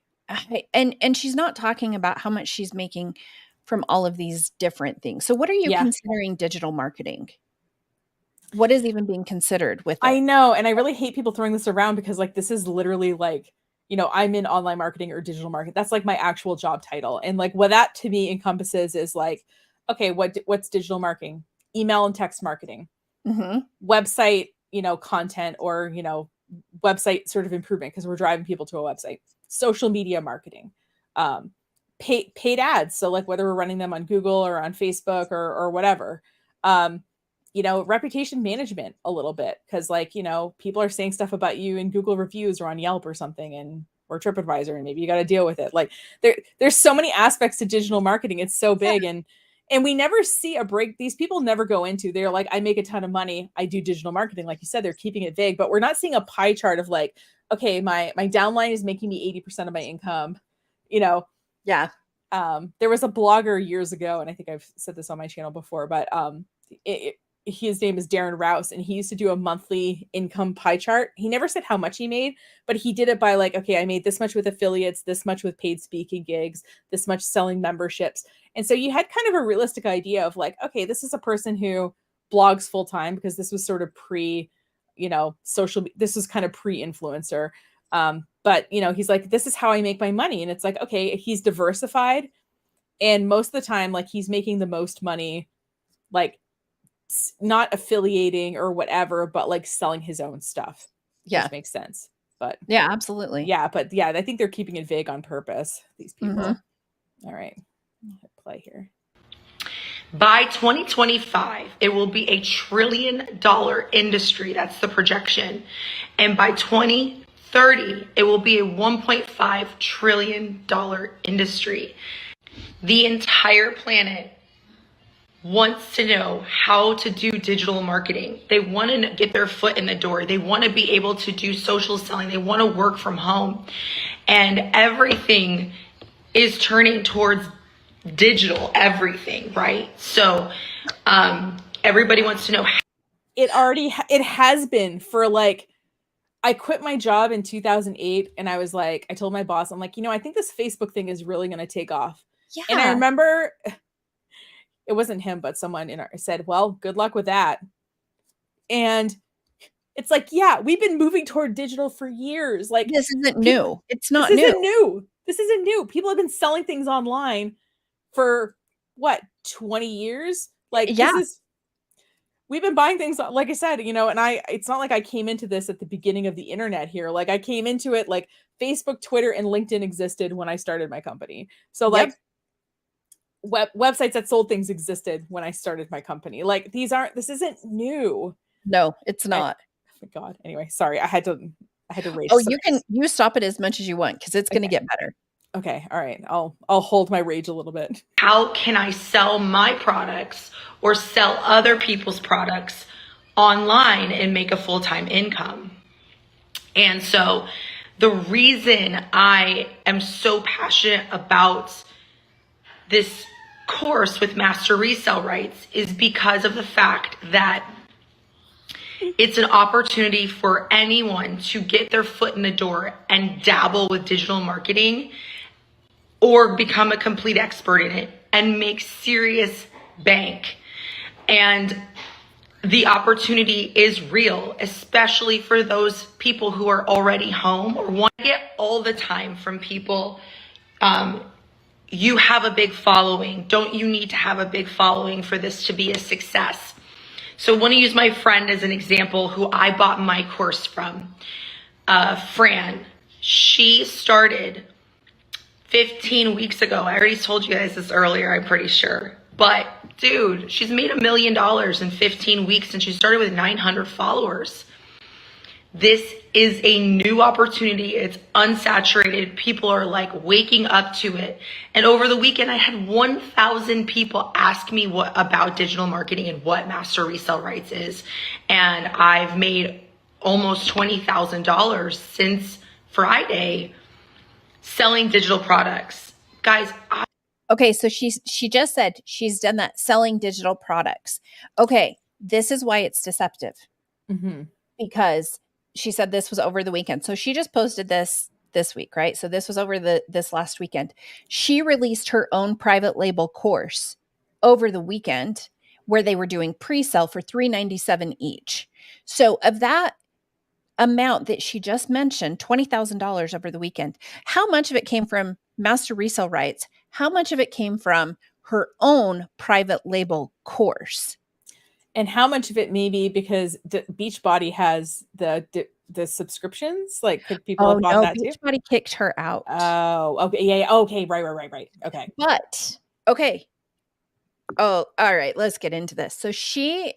And she's not talking about how much she's making from all of these different things. So what are you considering digital marketing? What is even being considered with it? I know. And I really hate people throwing this around because like, this is literally like, I'm in online marketing or digital marketing. That's like my actual job title. And like what that to me encompasses is like, okay, what's digital marketing? Email and text marketing, website, content or, website sort of improvement because we're driving people to a website, social media marketing, paid ads. So like whether we're running them on Google or on Facebook or whatever, reputation management a little bit. Cause like, people are saying stuff about you in Google reviews or on Yelp or something or TripAdvisor, and maybe you got to deal with it. Like there's so many aspects to digital marketing. It's so big. And we never see a break. These people never go into, they're like, I make a ton of money. I do digital marketing. Like you said, they're keeping it vague, but we're not seeing a pie chart of like, okay, my downline is making me 80% of my income, Yeah. There was a blogger years ago, and I think I've said this on my channel before, but his name is Darren Rouse, and he used to do a monthly income pie chart. He never said how much he made, but he did it by like, okay, I made this much with affiliates, this much with paid speaking gigs, this much selling memberships. And so you had kind of a realistic idea of like, okay, this is a person who blogs full time, because this was sort of this was kind of pre-influencer. But he's like, this is how I make my money. And it's like, okay, he's diversified. And most of the time, like he's making the most money, like not affiliating or whatever, but like selling his own stuff. Yeah. Which makes sense. But yeah, absolutely. Yeah. But yeah, I think they're keeping it vague on purpose. These people. All right. I'll hit play here. By 2025, it will be $1 trillion industry. That's the projection. And by 2030, it will be a $1.5 trillion industry. The entire planet wants to know how to do digital marketing. They want to get their foot in the door. They want to be able to do social selling. They want to work from home. And everything is turning towards digital, everything, right? So everybody wants to know how. It has been for like, I quit my job in 2008 and I was like, I told my boss, I'm like, I think this Facebook thing is really going to take off. Yeah. And I remember it wasn't him, but someone said, well, good luck with that. And it's like, yeah, we've been moving toward digital for years. Like, this isn't new. It's not new. This isn't new. People have been selling things online for what, 20 years? Like, we've been buying things, like I said, and it's not like I came into this at the beginning of the internet here. Like, I came into it like Facebook, Twitter, and LinkedIn existed when I started my company. So like websites that sold things existed when I started my company. Like, this isn't new. No, it's not. Oh my God. Anyway, sorry. I had to rage. Oh, you stop it as much as you want, because it's going to get better. Okay. All right. I'll hold my rage a little bit. How can I sell my products or sell other people's products online and make a full-time income? And so the reason I am so passionate about this course with Master Resell Rights is because of the fact that it's an opportunity for anyone to get their foot in the door and dabble with digital marketing or become a complete expert in it and make serious bank. And the opportunity is real, especially for those people who are already home or want to get all the time from people. You have a big following. Don't you need to have a big following for this to be a success? So I want to use my friend as an example who I bought my course from, Fran. She started 15 weeks ago. I already told you guys this earlier, I'm pretty sure. But dude, she's made $1 million in 15 weeks and she started with 900 followers. This is a new opportunity. It's unsaturated. People are like waking up to it. And over the weekend, I had 1,000 people ask me about digital marketing and what Master Resell Rights is. And I've made almost $20,000 since Friday selling digital products. Guys, okay, so she just said she's done that, selling digital products. Okay, this is why it's deceptive. Mm-hmm. Because she said this was over the weekend. So she just posted this week, right? So this was over this last weekend. She released her own private label course over the weekend where they were doing pre-sale for $397 each. So of that amount that she just mentioned, $20,000 over the weekend, how much of it came from Master Resell Rights? How much of it came from her own private label course? And how much of it maybe because Beachbody has the subscriptions? Like, could people have bought that too? Beachbody kicked her out. Oh, okay. Yeah. Okay. Right. Okay. But, okay. Oh, all right. Let's get into this. So she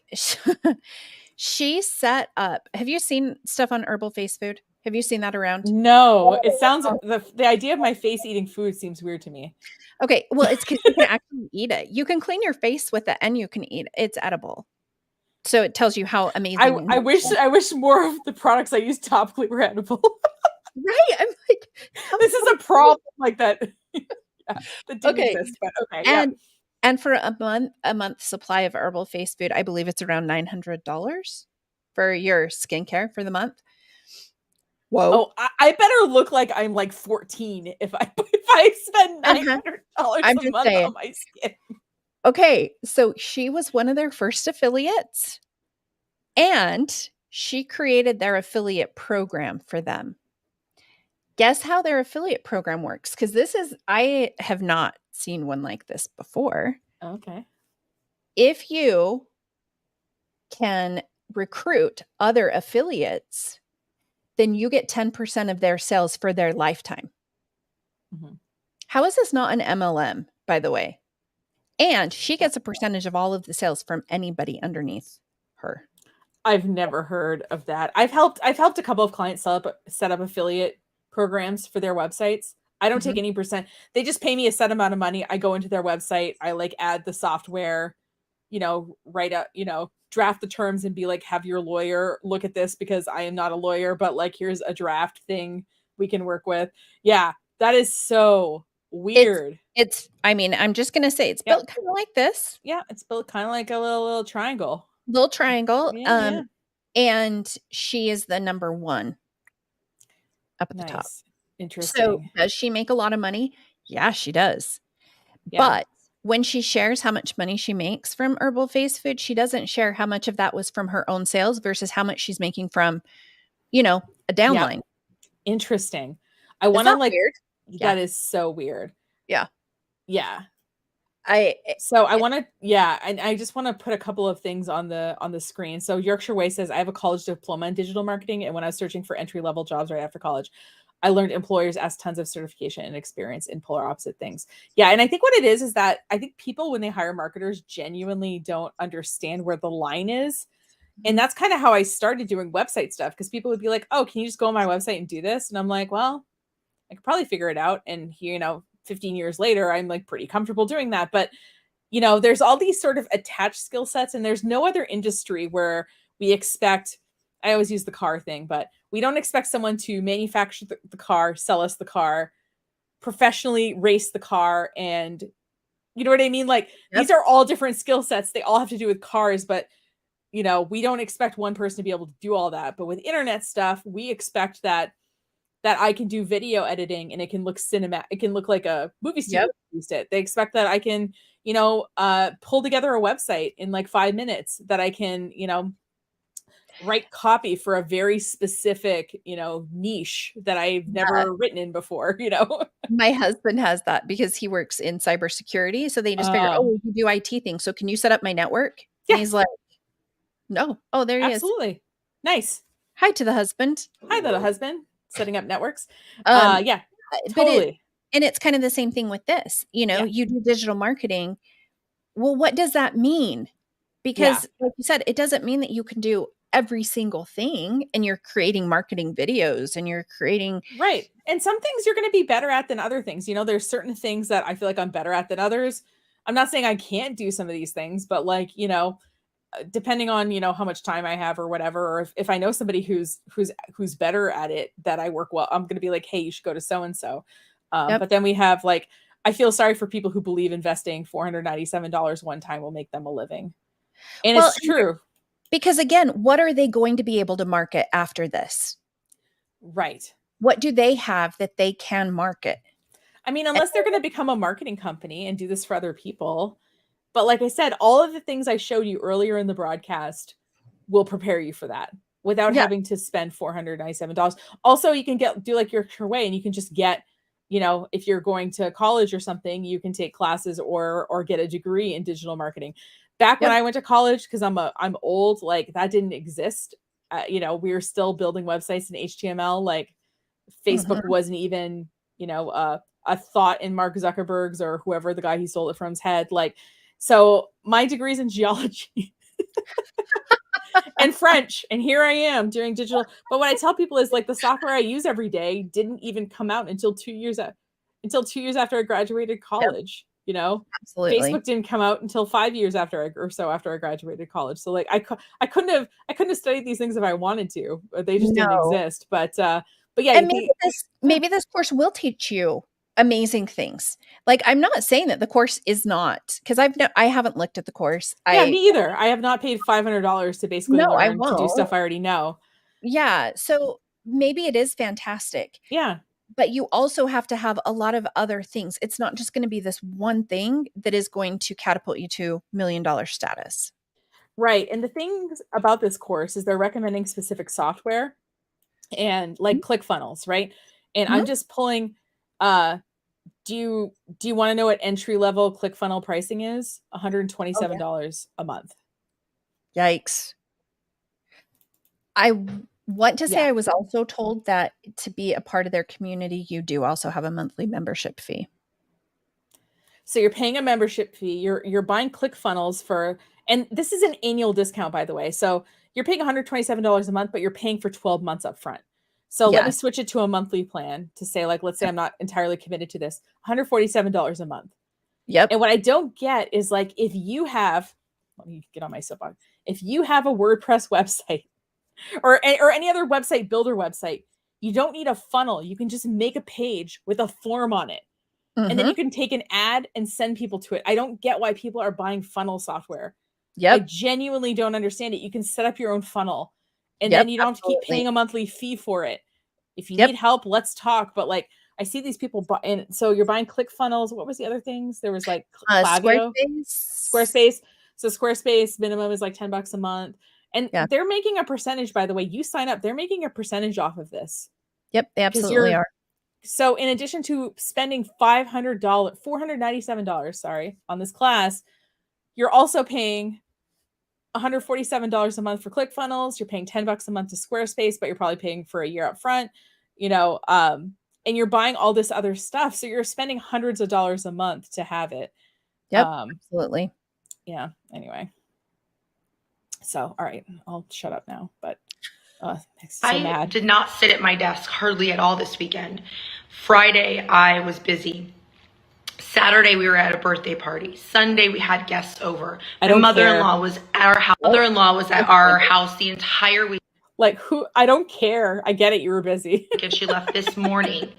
set up, have you seen stuff on Herbal Face Food? Have you seen that around? No, it sounds, the idea of my face eating food seems weird to me. Okay. Well, it's because you can actually eat it. You can clean your face with it and you can eat it. It's edible. So it tells you how amazing. I wish more of the products I use topically were edible. Right. I'm like, this is a problem like that. That didn't exist, but okay. And for a month supply of Herbal Face Food, I believe it's around $900 for your skincare for the month. Whoa. Oh, I better look like I'm like 14 if I spend $900 a month on my skin. Okay, so she was one of their first affiliates, and she created their affiliate program for them. Guess how their affiliate program works? Because I have not seen one like this before. Okay. If you can recruit other affiliates, then you get 10% of their sales for their lifetime. Mm-hmm. How is this not an MLM, by the way? And she gets a percentage of all of the sales from anybody underneath her. I've never heard of that. I've helped a couple of clients set up affiliate programs for their websites. I don't take any percent. They just pay me a set amount of money. I go into their website. I like add the software. write up, draft the terms and be like, have your lawyer look at this because I am not a lawyer, but like, here's a draft thing we can work with. Yeah. That is so weird. I'm just going to say it's built kind of like this. Yeah. It's built kind of like a little triangle. Little triangle. Yeah. And she is the number one up at the top. Interesting. So does she make a lot of money? Yeah, she does. Yeah. But when she shares how much money she makes from herbal face food, she doesn't share how much of that was from her own sales versus how much she's making from, a downline. Yep. Interesting. I want to like, weird? That is so weird. Yeah. Yeah. I just want to put a couple of things on the screen. So Yorkshire Way says, I have a college diploma in digital marketing. And when I was searching for entry-level jobs right after college, I learned employers ask tons of certification and experience in polar opposite things. Yeah. And I think what it is that I think people, when they hire marketers, genuinely don't understand where the line is. And that's kind of how I started doing website stuff, because people would be like, oh, can you just go on my website and do this? And I'm like, well, I could probably figure it out. And 15 years later, I'm like pretty comfortable doing that. But, there's all these sort of attached skill sets, and there's no other industry where we expect, I always use the car thing, but we don't expect someone to manufacture the car, sell us the car, professionally race the car. And you know what I mean? Like, these are all different skill sets. They all have to do with cars, but we don't expect one person to be able to do all that. But with internet stuff, we expect that I can do video editing and it can look cinematic. It can look like a movie studio used it. They expect that I can, pull together a website in like 5 minutes, that I can, write copy for a very specific, niche that I've never written in before, My husband has that because he works in cybersecurity. So they just figure, you do IT things. So can you set up my network? Yeah. And he's like, no. Oh, there he is. Absolutely. Nice. Hi to the husband. Hi to the husband. Setting up networks. Yeah, totally. And it's kind of the same thing with this. You do digital marketing. Well, what does that mean? Because like you said, it doesn't mean that you can do every single thing, and you're creating marketing videos and you're creating. Right. And some things you're going to be better at than other things. There's certain things that I feel like I'm better at than others. I'm not saying I can't do some of these things, but like, depending on, how much time I have or whatever, or if I know somebody who's better at it that I work well, I'm going to be like, hey, you should go to so-and-so. But then we have like, I feel sorry for people who believe investing $497 one time will make them a living. And it's true. Because again, what are they going to be able to market after this? Right. What do they have that they can market? I mean, unless they're going to become a marketing company and do this for other people. But like I said, all of the things I showed you earlier in the broadcast will prepare you for that without having to spend $497. Also, you can do like your Way, and you can just get, if you're going to college or something, you can take classes or get a degree in digital marketing. Back when I went to college, because I'm old, like that didn't exist. We were still building websites in HTML. Like Facebook wasn't even, a thought in Mark Zuckerberg's or whoever the guy he sold it from's head. Like, so my degree's in geology and French, and here I am doing digital. But what I tell people is like the software I use every day didn't even come out until 2 years after I graduated college. Absolutely. Facebook didn't come out until 5 years after I graduated college. So like I couldn't have studied these things if I wanted to. They just didn't exist. But yeah. And maybe this course will teach you amazing things. Like, I'm not saying that the course is not, because I haven't looked at the course. Me either. I have not paid $500 to basically learn to do stuff I already know. Yeah. So maybe it is fantastic. Yeah. But you also have to have a lot of other things. It's not just going to be this one thing that is going to catapult you to $1 million status. Right. And the things about this course is they're recommending specific software and like ClickFunnels, right? And I'm just pulling, do you want to know what entry level ClickFunnel pricing is? $127 a month. Yikes. I want to say I was also told that to be a part of their community, you do also have a monthly membership fee. So you're paying a membership fee. You're buying ClickFunnels and this is an annual discount, by the way. So you're paying $127 a month, but you're paying for 12 months up front. So let me switch it to a monthly plan to say, like, let's say I'm not entirely committed to this, $147 a month. Yep. And what I don't get is like, if you have let me get on my soapbox. If you have a WordPress website or any other website builder website, you don't need a funnel. You can just make a page with a form on it. And then you can take an ad and send people to it. I don't get why people are buying funnel software. I genuinely don't understand it. You can set up your own funnel and then you don't have to keep paying a monthly fee for it. If you need help, let's talk. But like, I see these people buy, and so you're buying ClickFunnels. What was the other things? There was like Klaviyo, Squarespace. So Squarespace minimum is like $10 a month. And they're making a percentage, by the way. You sign up, they're making a percentage off of this. Yep, they absolutely are. So in addition to spending $497, sorry, on this class, you're also paying $147 a month for ClickFunnels. You're paying $10 a month to Squarespace, but you're probably paying for a year up front, and you're buying all this other stuff. So you're spending hundreds of dollars a month to have it. Yep, absolutely. Yeah. Anyway. So, all right, I'll shut up now, but I did not sit at my desk hardly at all this weekend. Friday, I was busy. Saturday, we were at a birthday party. Sunday, we had guests over. My mother-in-law was at our house. Mother-in-law was at our house the entire week. Like, who? I don't care. I get it. You were busy. And she left this morning.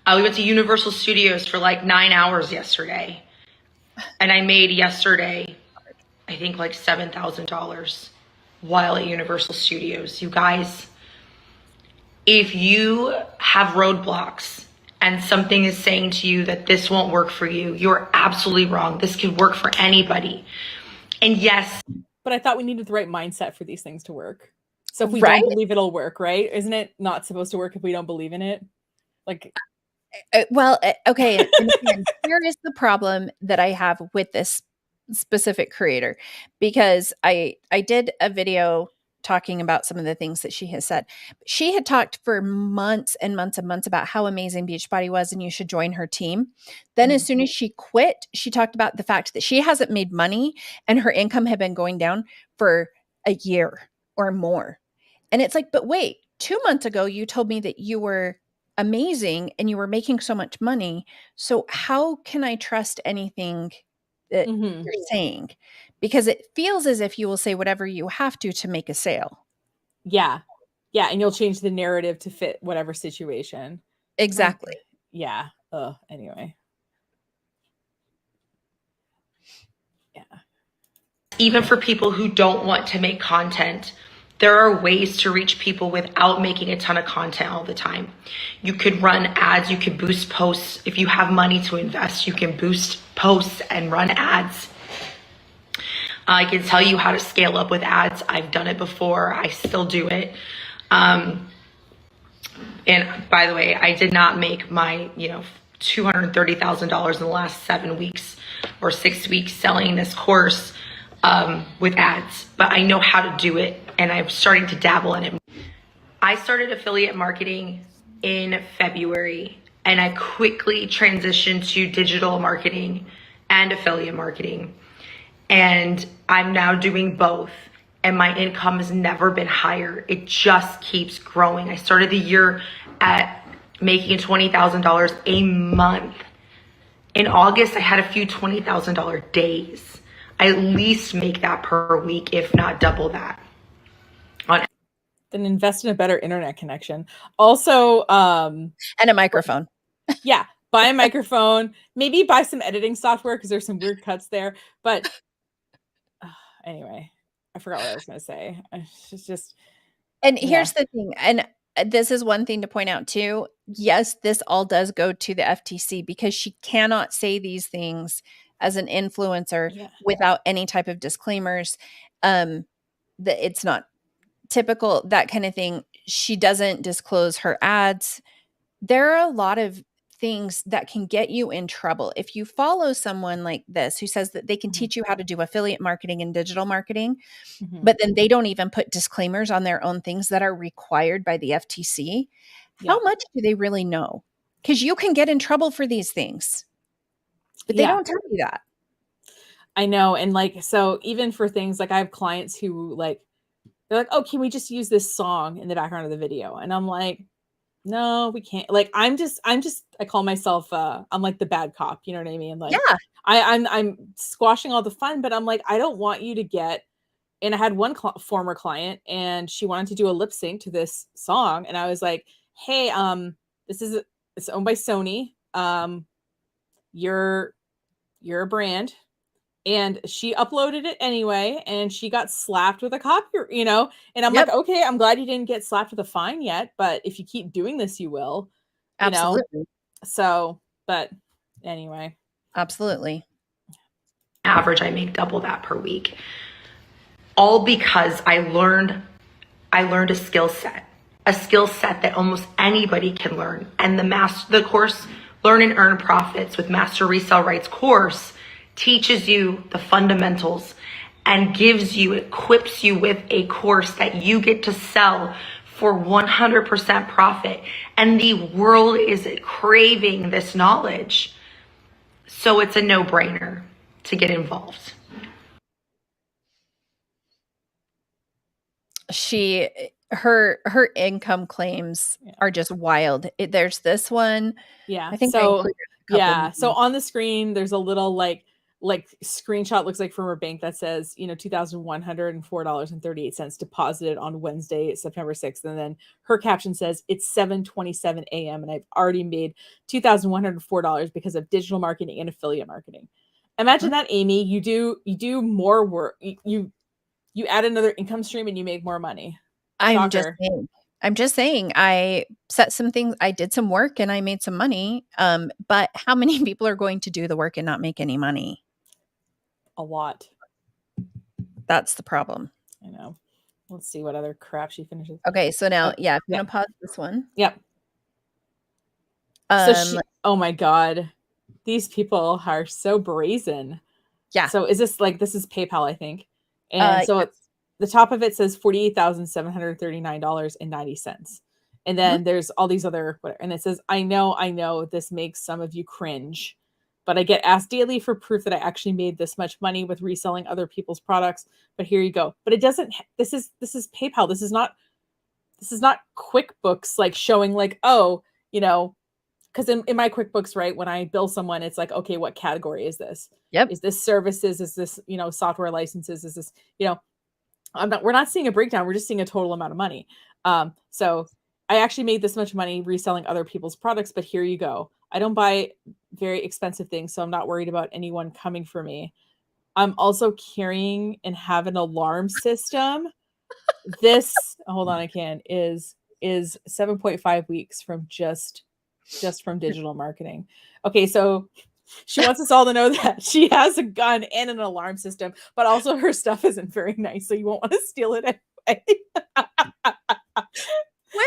We went to Universal Studios for like 9 hours yesterday. And I made yesterday, I think like $7,000 while at Universal Studios. You guys, if you have roadblocks and something is saying to you that this won't work for you, you're absolutely wrong. This could work for anybody. And yes. But I thought we needed the right mindset for these things to work. So if we don't believe it'll work, right? Isn't it not supposed to work if we don't believe in it? Like, well, okay. Here is the problem that I have with this specific creator, because I did a video talking about some of the things that she has said. She had talked for months and months and months about how amazing Beachbody was and you should join her team. Then as soon as she quit, she talked about the fact that she hasn't made money and her income had been going down for a year or more. And it's like, but wait, 2 months ago, you told me that you were amazing and you were making so much money. So how can I trust anything that you're saying? Because it feels as if you will say whatever you have to make a sale. Yeah. Yeah. And you'll change the narrative to fit whatever situation. Exactly. Yeah. Anyway. Yeah. Even for people who don't want to make content, there are ways to reach people without making a ton of content all the time. You could run ads, you could boost posts. If you have money to invest, you can boost posts and run ads. I can tell you how to scale up with ads. I've done it before. I still do it. And by the way, I did not make my, $230,000 in the last 7 weeks or 6 weeks selling this course with ads, but I know how to do it and I'm starting to dabble in it. I started affiliate marketing in February and I quickly transitioned to digital marketing and affiliate marketing. And I'm now doing both. And my income has never been higher. It just keeps growing. I started the year at making $20,000 a month. In August, I had a few $20,000 days. I at least make that per week, if not double that. Then invest in a better internet connection. Also, and a microphone. Yeah, buy a microphone. Maybe buy some editing software because there's some weird cuts there. But anyway, I forgot what I was going to say. It's just. And here's the thing. And this is one thing to point out too. Yes, this all does go to the FTC because she cannot say these things as an influencer without any type of disclaimers. That it's not typical, that kind of thing. She doesn't disclose her ads. There are a lot of things that can get you in trouble. If you follow someone like this who says that they can teach you how to do affiliate marketing and digital marketing, but then they don't even put disclaimers on their own things that are required by the FTC, how much do they really know? Because you can get in trouble for these things, but they don't tell you that. I know. And so even for things like I have clients who they're like, oh, can we just use this song in the background of the video? And I'm like, no, we can't. Like, I call myself, I'm like the bad cop. You know what I mean? Like, Yeah. I'm squashing all the fun, but I'm like, I don't want you to get. And I had one former client, and she wanted to do a lip sync to this song, and I was like, hey, it's owned by Sony. You're a brand. And she uploaded it anyway, and she got slapped with a copy, and I'm like, okay, I'm glad you didn't get slapped with a fine yet, but if you keep doing this, you will, Absolutely. So, but anyway. Absolutely. Average, I make double that per week. All because I learned a skill set that almost anybody can learn. And the course, Learn and Earn Profits with Master Resell Rights course, teaches you the fundamentals and equips you with a course that you get to sell for 100% profit. And the world is craving this knowledge. So it's a no-brainer to get involved. Her income claims are just wild. There's this one. Yeah. I think so so on the screen, there's a little like screenshot, looks like from her bank, that says, $2,104.38 deposited on Wednesday, September 6th. And then her caption says, it's 7:27 a.m. and I've already made $2,104 because of digital marketing and affiliate marketing. Imagine that, Amy. You do more work. You add another income stream and you make more money. I'm just saying, I did some work and I made some money. But how many people are going to do the work and not make any money? A lot. That's the problem. I know. Let's see what other crap she finishes. Okay, so now, I'm going to pause this one. Yep. Oh my God. These people are so brazen. Yeah. So is this this is PayPal, I think. And so it's, the top of it says $48,739.90. And then there's all these other, and it says, I know this makes some of you cringe, but I get asked daily for proof that I actually made this much money with reselling other people's products. But here you go. But it doesn't, this is PayPal. This is not QuickBooks, like showing because in my QuickBooks, right, when I bill someone, it's like, okay, what category is this? Yep. Is this services? Is this, software licenses? Is this, we're not seeing a breakdown. We're just seeing a total amount of money. So I actually made this much money reselling other people's products, but here you go. I don't buy very expensive things, so I'm not worried about anyone coming for me. I'm also carrying and have an alarm system. This, hold on, is 7.5 weeks from just from digital marketing. Okay, so she wants us all to know that she has a gun and an alarm system, but also her stuff isn't very nice, so you won't want to steal it anyway.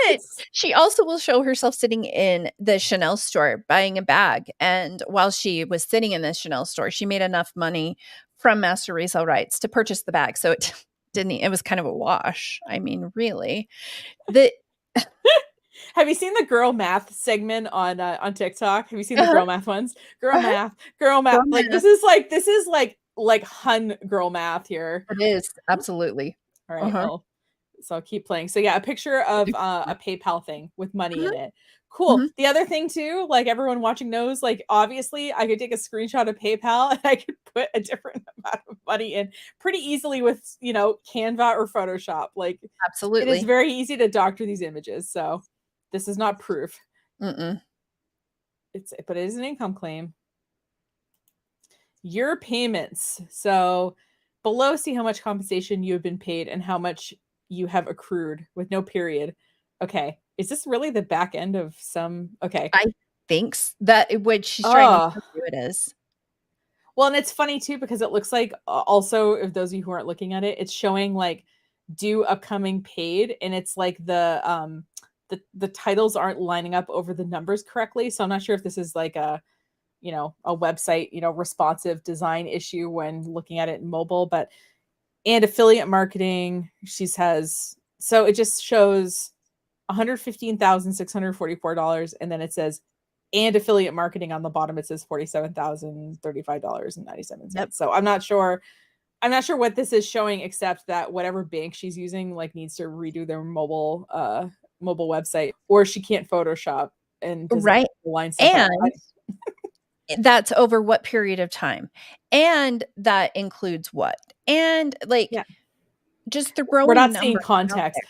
Wait, she also will show herself sitting in the Chanel store buying a bag. And while she was sitting in the Chanel store, she made enough money from Master Resell Rights to purchase the bag. So it was kind of a wash. I mean, really. Have you seen the girl math segment on TikTok? Have you seen the girl math ones? Girl math. Like, this is like Hun girl math here. It is, absolutely. All right. Well, so I'll keep playing. So yeah, a picture of a PayPal thing with money in it. Cool. The other thing too, like everyone watching knows, like obviously I could take a screenshot of PayPal and I could put a different amount of money in pretty easily with, Canva or Photoshop. Like, absolutely. It is very easy to doctor these images. So this is not proof. But it is an income claim. Your payments. So below, see how much compensation you have been paid and how much you have accrued with no period. Okay. Is this really the back end of some? Okay. I think that what she's trying to do it is. Well, and it's funny too, because it looks like also, if those of you who aren't looking at it, it's showing like due, upcoming, paid. And it's like the titles aren't lining up over the numbers correctly. So I'm not sure if this is like a website, responsive design issue when looking at it in mobile, and affiliate marketing, so it just shows $115,644. And then it says, and affiliate marketing on the bottom, it says $47,035.97. So I'm not sure what this is showing, except that whatever bank she's using, like, needs to redo their mobile mobile website, or she can't Photoshop and doesn't Right. line stuff up. And that's over what period of time? And that includes what? And like, Yeah. just We're throwing not seeing numbers out context.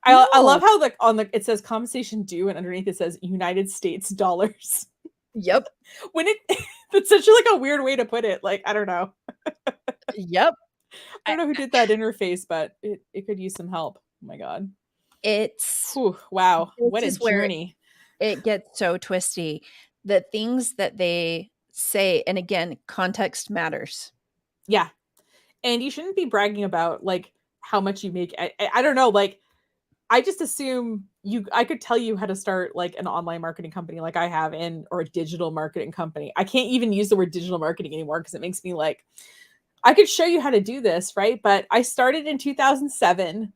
there. I love No. how it says compensation due, and underneath it says United States dollars. Yep. When it's such like a weird way to put it. Like, I don't know. Yep. I don't know who did that interface, but it could use some help. Oh my God. It's Whew, wow. this What a is where journey. it gets so twisty. The things that they say, and again, context matters. Yeah. And you shouldn't be bragging about like how much you make. I don't know. Like, I just assume I could tell you how to start like an online marketing company like I have or a digital marketing company. I can't even use the word digital marketing anymore because it makes me like, I could show you how to do this, right? But I started in 2007.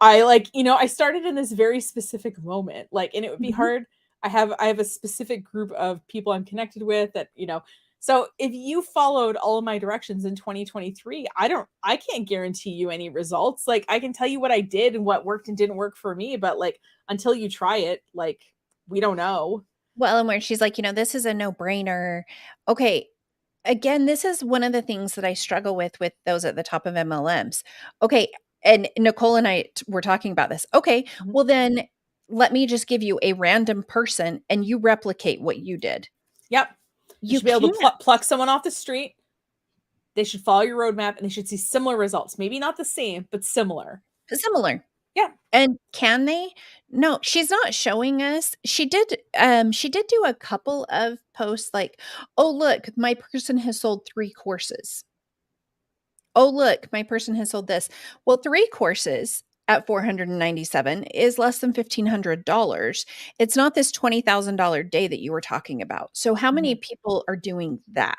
I started in this very specific moment, like, and it would be hard. I have a specific group of people I'm connected with that, so if you followed all of my directions in 2023, I can't guarantee you any results. Like, I can tell you what I did and what worked and didn't work for me, but like, until you try it, like, we don't know. Well, and where she's like, this is a no-brainer. Okay. Again, this is one of the things that I struggle with those at the top of MLMs. Okay. And Nicole and I were talking about this. Okay. Mhm. Well, then let me just give you a random person and you replicate what you did. Yep. You should be able to pluck someone off the street. They should follow your roadmap and they should see similar results. Maybe not the same, but similar. Similar. Yeah. And can they? No, she's not showing us. She did do a couple of posts like, "Oh, look, my person has sold 3 courses. Oh, look, my person has sold this." Well, 3 courses at $497 is less than $1,500. It's not this $20,000 day that you were talking about. So how many people are doing that?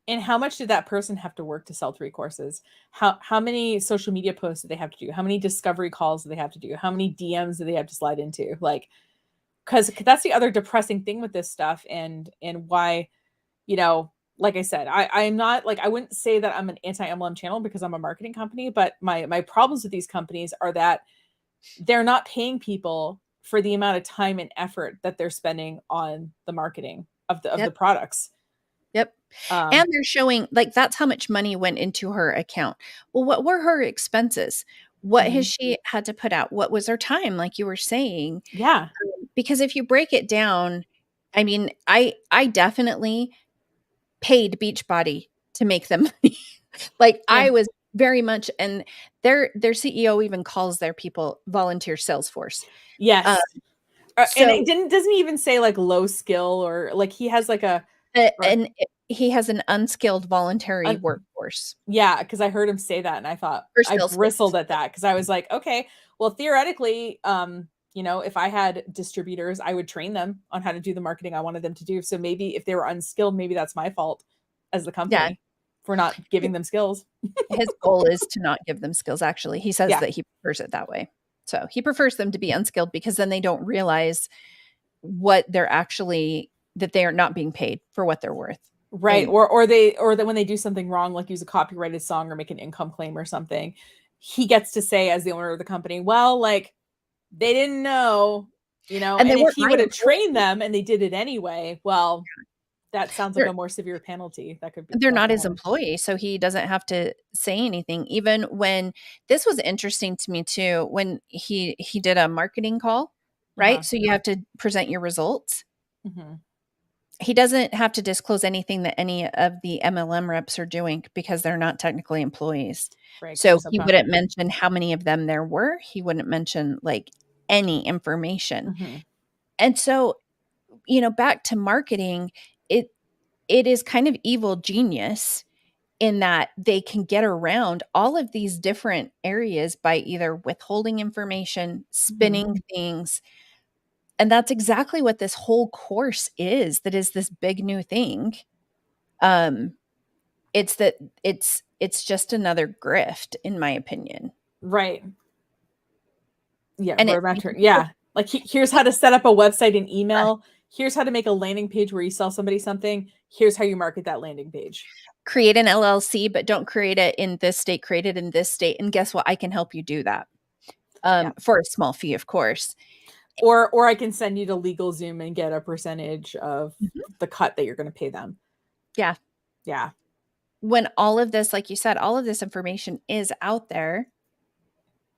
And how much did that person have to work to sell 3 courses? How many social media posts do they have to do? How many discovery calls do they have to do? How many DMs do they have to slide into? Like, because that's the other depressing thing with this stuff, and why, like I said, I'm not like, I wouldn't say that I'm an anti-MLM channel because I'm a marketing company, but my problems with these companies are that they're not paying people for the amount of time and effort that they're spending on the marketing of the products. Yep. And they're showing like that's how much money went into her account. Well, what were her expenses? What has she had to put out? What was her time, like you were saying? Yeah. Because if you break it down, I mean, I definitely paid Beachbody to make them money. Like I was very much, and their CEO even calls their people volunteer sales force. Yes. So, and it doesn't even say like low skill, or like he has like he has an unskilled voluntary workforce. Yeah, because I heard him say that and I thought, I bristled at that because I was like, okay, well, theoretically, if I had distributors, I would train them on how to do the marketing I wanted them to do. So maybe if they were unskilled, maybe that's my fault as the company for not giving them skills. His goal is to not give them skills, actually. He says that he prefers it that way. So he prefers them to be unskilled because then they don't realize what that they are not being paid for what they're worth. Right. Or that when they do something wrong, like use a copyrighted song or make an income claim or something, he gets to say as the owner of the company, well, like they didn't know, and if he would have trained them and they did it anyway, well, that sounds like a more severe penalty. That could be. They're not his employee, so he doesn't have to say anything. Even when this was interesting to me too, when he did a marketing call, right? So you have to present your results. He doesn't have to disclose anything that any of the MLM reps are doing because they're not technically employees. Right, so he wouldn't mention how many of them there were. He wouldn't mention like any information. And so, back to marketing, it is kind of evil genius in that they can get around all of these different areas by either withholding information, spinning things. And that's exactly what this whole course is. That is this big new thing. It's just another grift, in my opinion. Right. Yeah. And like here's how to set up a website and email. Here's how to make a landing page where you sell somebody something. Here's how you market that landing page. Create an LLC, but don't create it in this state. Create it in this state. And guess what? I can help you do that. for a small fee, of course. Or I can send you to LegalZoom and get a percentage of the cut that you're going to pay them. Yeah. Yeah. When all of this, like you said, all of this information is out there,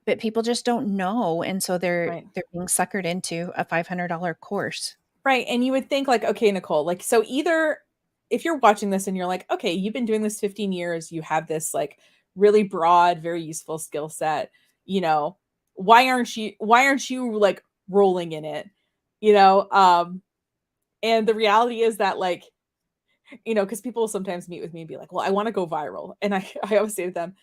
but people just don't know. And so they're being suckered into a $500 course. Right. And you would think like, okay, Nicole, like, so either if you're watching this and you're like, okay, you've been doing this 15 years, you have this like really broad, very useful skill set, you know, why aren't you like rolling in it, you know? And the reality is that like, you know, because people will sometimes meet with me and be like, well, I want to go viral. And I always say to them,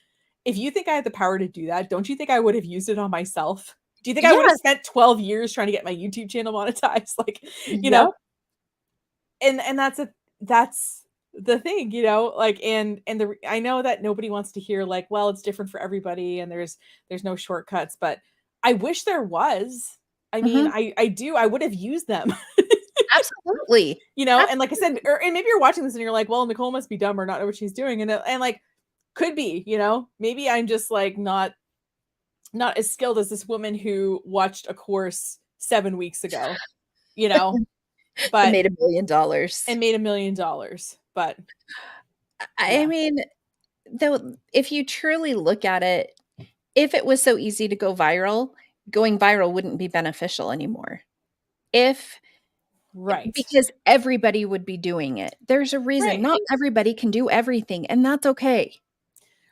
if you think I had the power to do that, don't you think I would have used it on myself? Do you think I would have spent 12 years trying to get my YouTube channel monetized? Like, you know, and that's the thing, you know, like, and I know that nobody wants to hear like, well, it's different for everybody and there's no shortcuts, but I wish there was. I mean, I would have used them. Absolutely. You know, and like I said, and maybe you're watching this and you're like, well, Nicole must be dumb or not know what she's doing. And like, could be, you know, maybe I'm just like not as skilled as this woman who watched a course 7 weeks ago, you know, but made $1 million and made $1 million. But I mean, though, if you truly look at it, if it was so easy to go viral, going viral wouldn't be beneficial anymore. Because everybody would be doing it. There's a reason. Not everybody can do everything, and that's okay.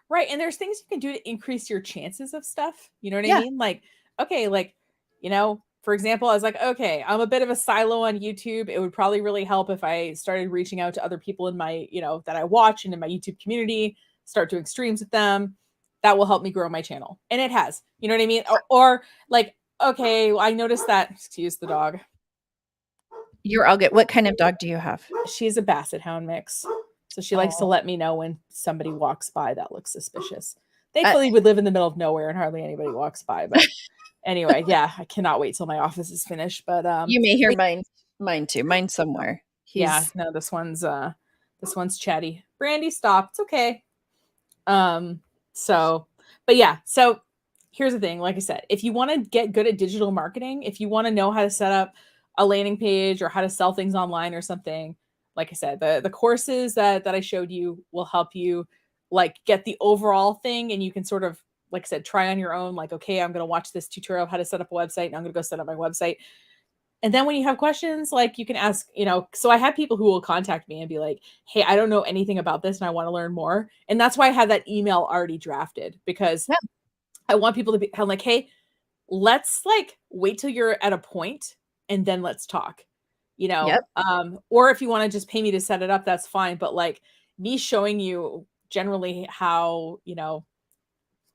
Right. And there's things you can do to increase your chances of stuff. You know what I mean? Like, okay, like, you know, for example, I was like, okay, I'm a bit of a silo on YouTube. It would probably really help if I started reaching out to other people in my, you know, that I watch and in my YouTube community, start doing streams with them. That will help me grow my channel. And it has, you know what I mean? Or like, okay, well, I noticed that, excuse the dog. You're all good. What kind of dog do you have? She's a Basset Hound mix. So she likes to let me know when somebody walks by that looks suspicious. Thankfully, we live in the middle of nowhere and hardly anybody walks by. But anyway, yeah, I cannot wait till my office is finished. But you may hear mine too. Mine somewhere. No, this one's chatty. Brandy, stop. It's okay. So here's the thing. Like I said, if you want to get good at digital marketing, if you want to know how to set up a landing page or how to sell things online or something, like I said, the courses that I showed you will help you like get the overall thing. And you can sort of, like I said, try on your own, like, okay, I'm going to watch this tutorial of how to set up a website and I'm going to go set up my website. And then when you have questions, like you can ask, you know, so I have people who will contact me and be like, hey, I don't know anything about this and I want to learn more. And that's why I have that email already drafted, because I want people to be I'm like, hey, let's like wait till you're at a point and then let's talk, you know. Or if you want to just pay me to set it up, that's fine. But like me showing you generally how, you know,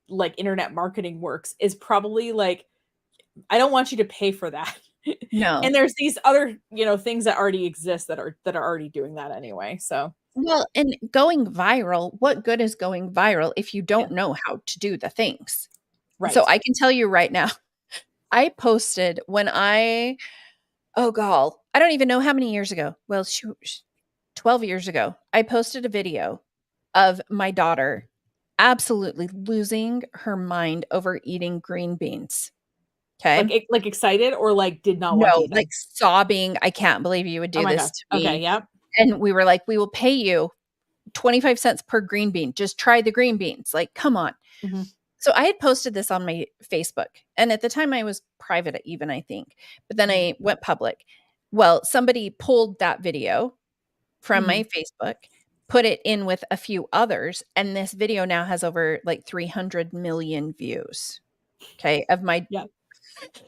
like internet marketing works is probably like, I don't want you to pay for that. No. And there's these other, you know, things that already exist that are already doing that anyway. So, well, and going viral, what good is going viral if you don't know how to do the things? Right. So I can tell you right now, I posted when I don't even know how many years ago. Well, 12 years ago, I posted a video of my daughter absolutely losing her mind over eating green beans. Okay. Like excited or like did not want to eat them? Like sobbing. I can't believe you would do this to me. Okay. Yep. And we were like, we will pay you 25 cents per green bean. Just try the green beans. Like, come on. Mm-hmm. So I had posted this on my Facebook. And at the time I was private even, I think. But then I went public. Well, somebody pulled that video from my Facebook, put it in with a few others. And this video now has over like 300 million views. Okay. Of my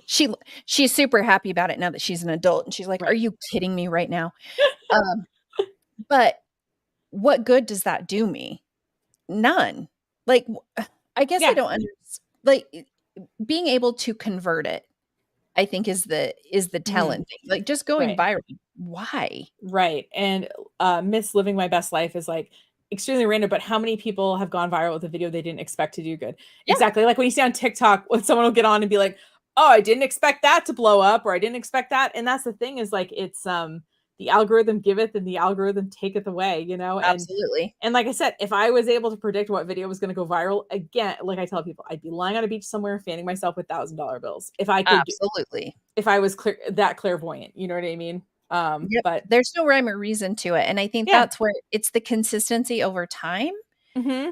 she's super happy about it now that she's an adult. And she's like, are you kidding me right now? But what good does that do me? None. Like, I guess I don't understand. Like, being able to convert it, I think is the talent thing. Like just going viral. Why? Right. And Miss Living My Best Life is like extremely random, but how many people have gone viral with a video they didn't expect to do good? Exactly. Like when you see on TikTok, when someone will get on and be like, oh, I didn't expect that to blow up, or I didn't expect that. And that's the thing is like, it's the the algorithm giveth and the algorithm taketh away, you know? Absolutely. And like I said, if I was able to predict what video was going to go viral, again, like I tell people, I'd be lying on a beach somewhere, fanning myself with $1,000 bills. If I could, Absolutely. if I was that clairvoyant, you know what I mean? Yep. But there's no rhyme or reason to it. And I think that's where it's the consistency over time. Mm-hmm.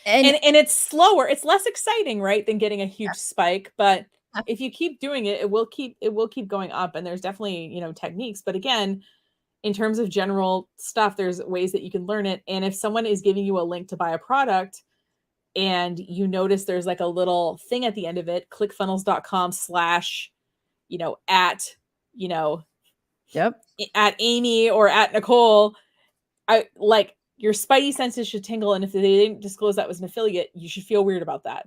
And it's slower. It's less exciting, right, than getting a huge spike. But if you keep doing it, it will keep going up. And there's definitely, you know, techniques. But again, in terms of general stuff, there's ways that you can learn it. And if someone is giving you a link to buy a product and you notice there's like a little thing at the end of it, clickfunnels.com/ you know, at, you know, yep. at Amy or at Nicole, I like your spidey senses should tingle. And if they didn't disclose that was an affiliate, you should feel weird about that.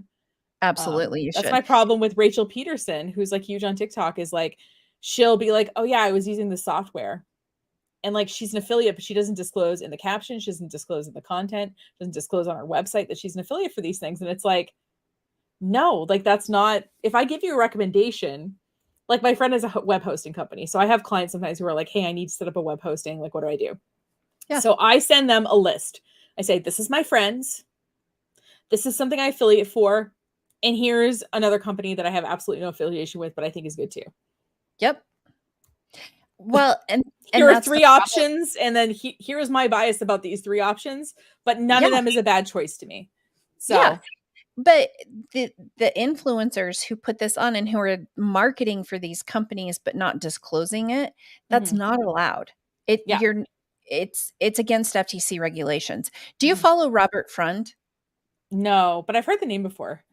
Absolutely. You that's should. my problem with Rachel Peterson, who's like huge on TikTok, is like, she'll be like, oh yeah, I was using the software. And like, she's an affiliate, but she doesn't disclose in the caption. She doesn't disclose in the content, doesn't disclose on her website that she's an affiliate for these things. And it's like, no, like that's not, if I give you a recommendation, like my friend has a web hosting company. So I have clients sometimes who are like, hey, I need to set up a web hosting. Like, what do I do? Yeah. So I send them a list. I say, this is my friends. This is something I affiliate for. And here's another company that I have absolutely no affiliation with, but I think is good too. Yep. Well, and here are 3 options. And then here is my bias about these 3 options, but none of them is a bad choice to me. So, yeah. But the influencers who put this on and who are marketing for these companies, but not disclosing it, that's not allowed. It's against FTC regulations. Do you follow Robert Frund? No, but I've heard the name before.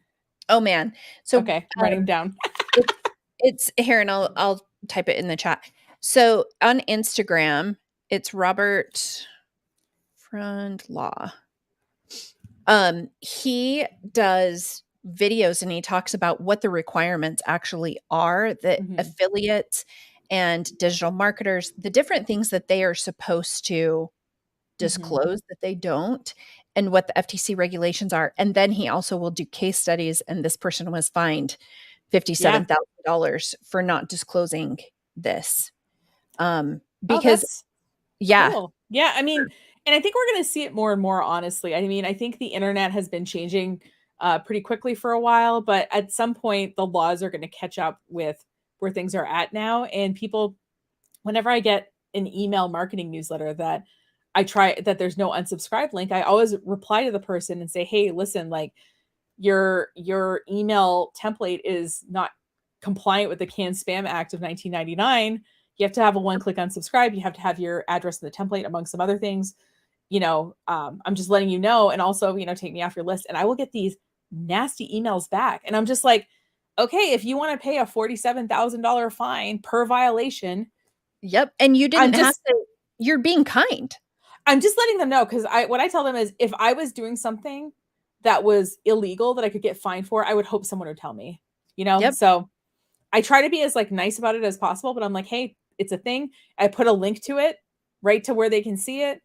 Oh man. So okay, I'm writing down. it's here, and I'll type it in the chat. So on Instagram, it's Robert Frund Law. He does videos and he talks about what the requirements actually are that affiliates and digital marketers, the different things that they are supposed to disclose that they don't, and what the FTC regulations are. And then he also will do case studies. And this person was fined $57,000 for not disclosing this. Because cool. Yeah, I mean, and I think we're going to see it more and more, honestly. I mean, I think the internet has been changing pretty quickly for a while, but at some point the laws are going to catch up with where things are at now. And people, whenever I get an email marketing newsletter that I try, that there's no unsubscribe link, I always reply to the person and say, hey, listen, like your email template is not compliant with the Can Spam Act of 1999. You have to have a one-click unsubscribe. You have to have your address in the template, among some other things. You know, I'm just letting you know. And also, you know, take me off your list. And I will get these nasty emails back. And I'm just like, okay, if you want to pay a $47,000 fine per violation. Yep. And you didn't have to, you're being kind. I'm just letting them know, because what I tell them is, if I was doing something that was illegal that I could get fined for, I would hope someone would tell me, you know? So I try to be as like nice about it as possible, but I'm like, hey, it's a thing. I put a link to it right to where they can see it.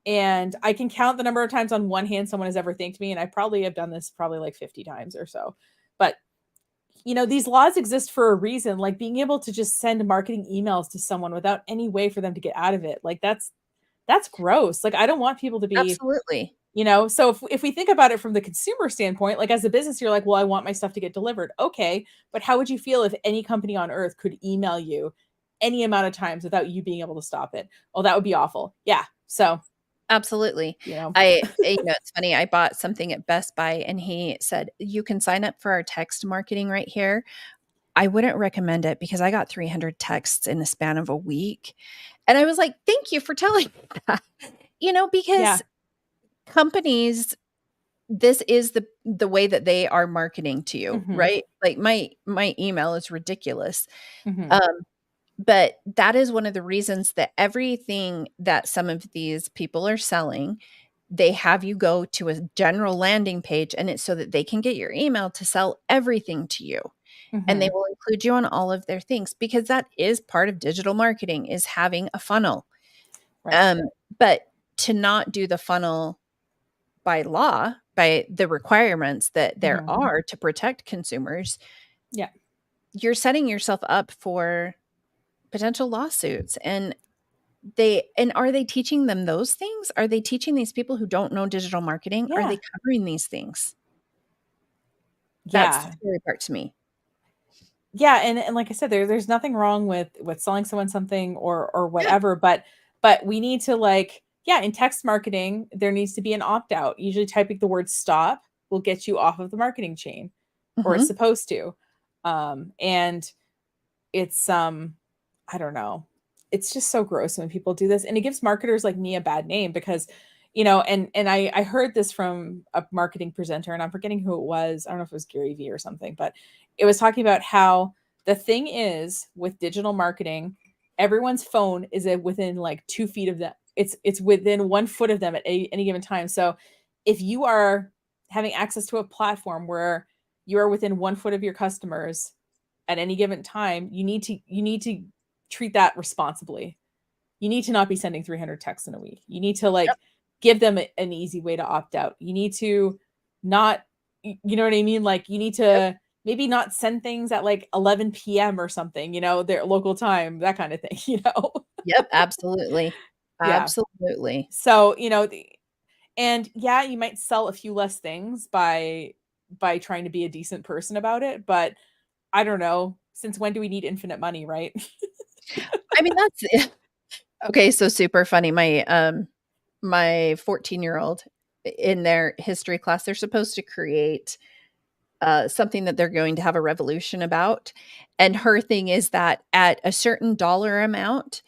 And I can count the number of times on one hand someone has ever thanked me. And I probably have done this like 50 times or so. But, you know, these laws exist for a reason. Like being able to just send marketing emails to someone without any way for them to get out of it. Like that's gross. Like I don't want people to be. Absolutely. You know, so if we think about it from the consumer standpoint, like as a business, you're like, well, I want my stuff to get delivered. Okay. But how would you feel if any company on earth could email you any amount of times without you being able to stop it? Oh, that would be awful. Yeah. So absolutely. You know, it's funny. I bought something at Best Buy and he said, you can sign up for our text marketing right here. I wouldn't recommend it because I got 300 texts in the span of a week. And I was like, thank you for telling me that, you know, because companies, this is the way that they are marketing to you, right? Like my email is ridiculous. But that is one of the reasons that everything that some of these people are selling, they have you go to a general landing page, and it's so that they can get your email to sell everything to you. And they will include you on all of their things, because that is part of digital marketing, is having a funnel. But to not do the funnel by law, by the requirements that there are to protect consumers, you're setting yourself up for potential lawsuits. And are they teaching them those things? Are they teaching these people who don't know digital marketing? Are they Yeah. covering these things? That's the Yeah. scary part to me. Yeah, and like I said, there's nothing wrong with selling someone something or Yeah. whatever, but we need to, like, yeah, in text marketing, there needs to be an opt-out. Usually typing the word stop will get you off of the marketing chain, or it's Mhm. supposed to. And it's I don't know. It's just so gross when people do this, and it gives marketers like me a bad name because, and I heard this from a marketing presenter, and I'm forgetting who it was. I don't know if it was Gary Vee or something, but it was talking about how the thing is with digital marketing, everyone's phone is within like 2 feet of them. It's within 1 foot of them at any given time. So if you are having access to a platform where you are within 1 foot of your customers at any given time, you need to treat that responsibly. You need to not be sending 300 texts in a week. You need to, like, give them an easy way to opt out. You need to not, you know what I mean? Like, you need to maybe not send things at like 11 p.m. or something, their local time, that kind of thing, Yep, absolutely. Yeah. Absolutely. So, and yeah, you might sell a few less things by trying to be a decent person about it, but I don't know. Since when do we need infinite money, right? I mean, that's okay, so super funny. My 14-year-old, in their history class, they're supposed to create something that they're going to have a revolution about. And her thing is that at a certain dollar amount,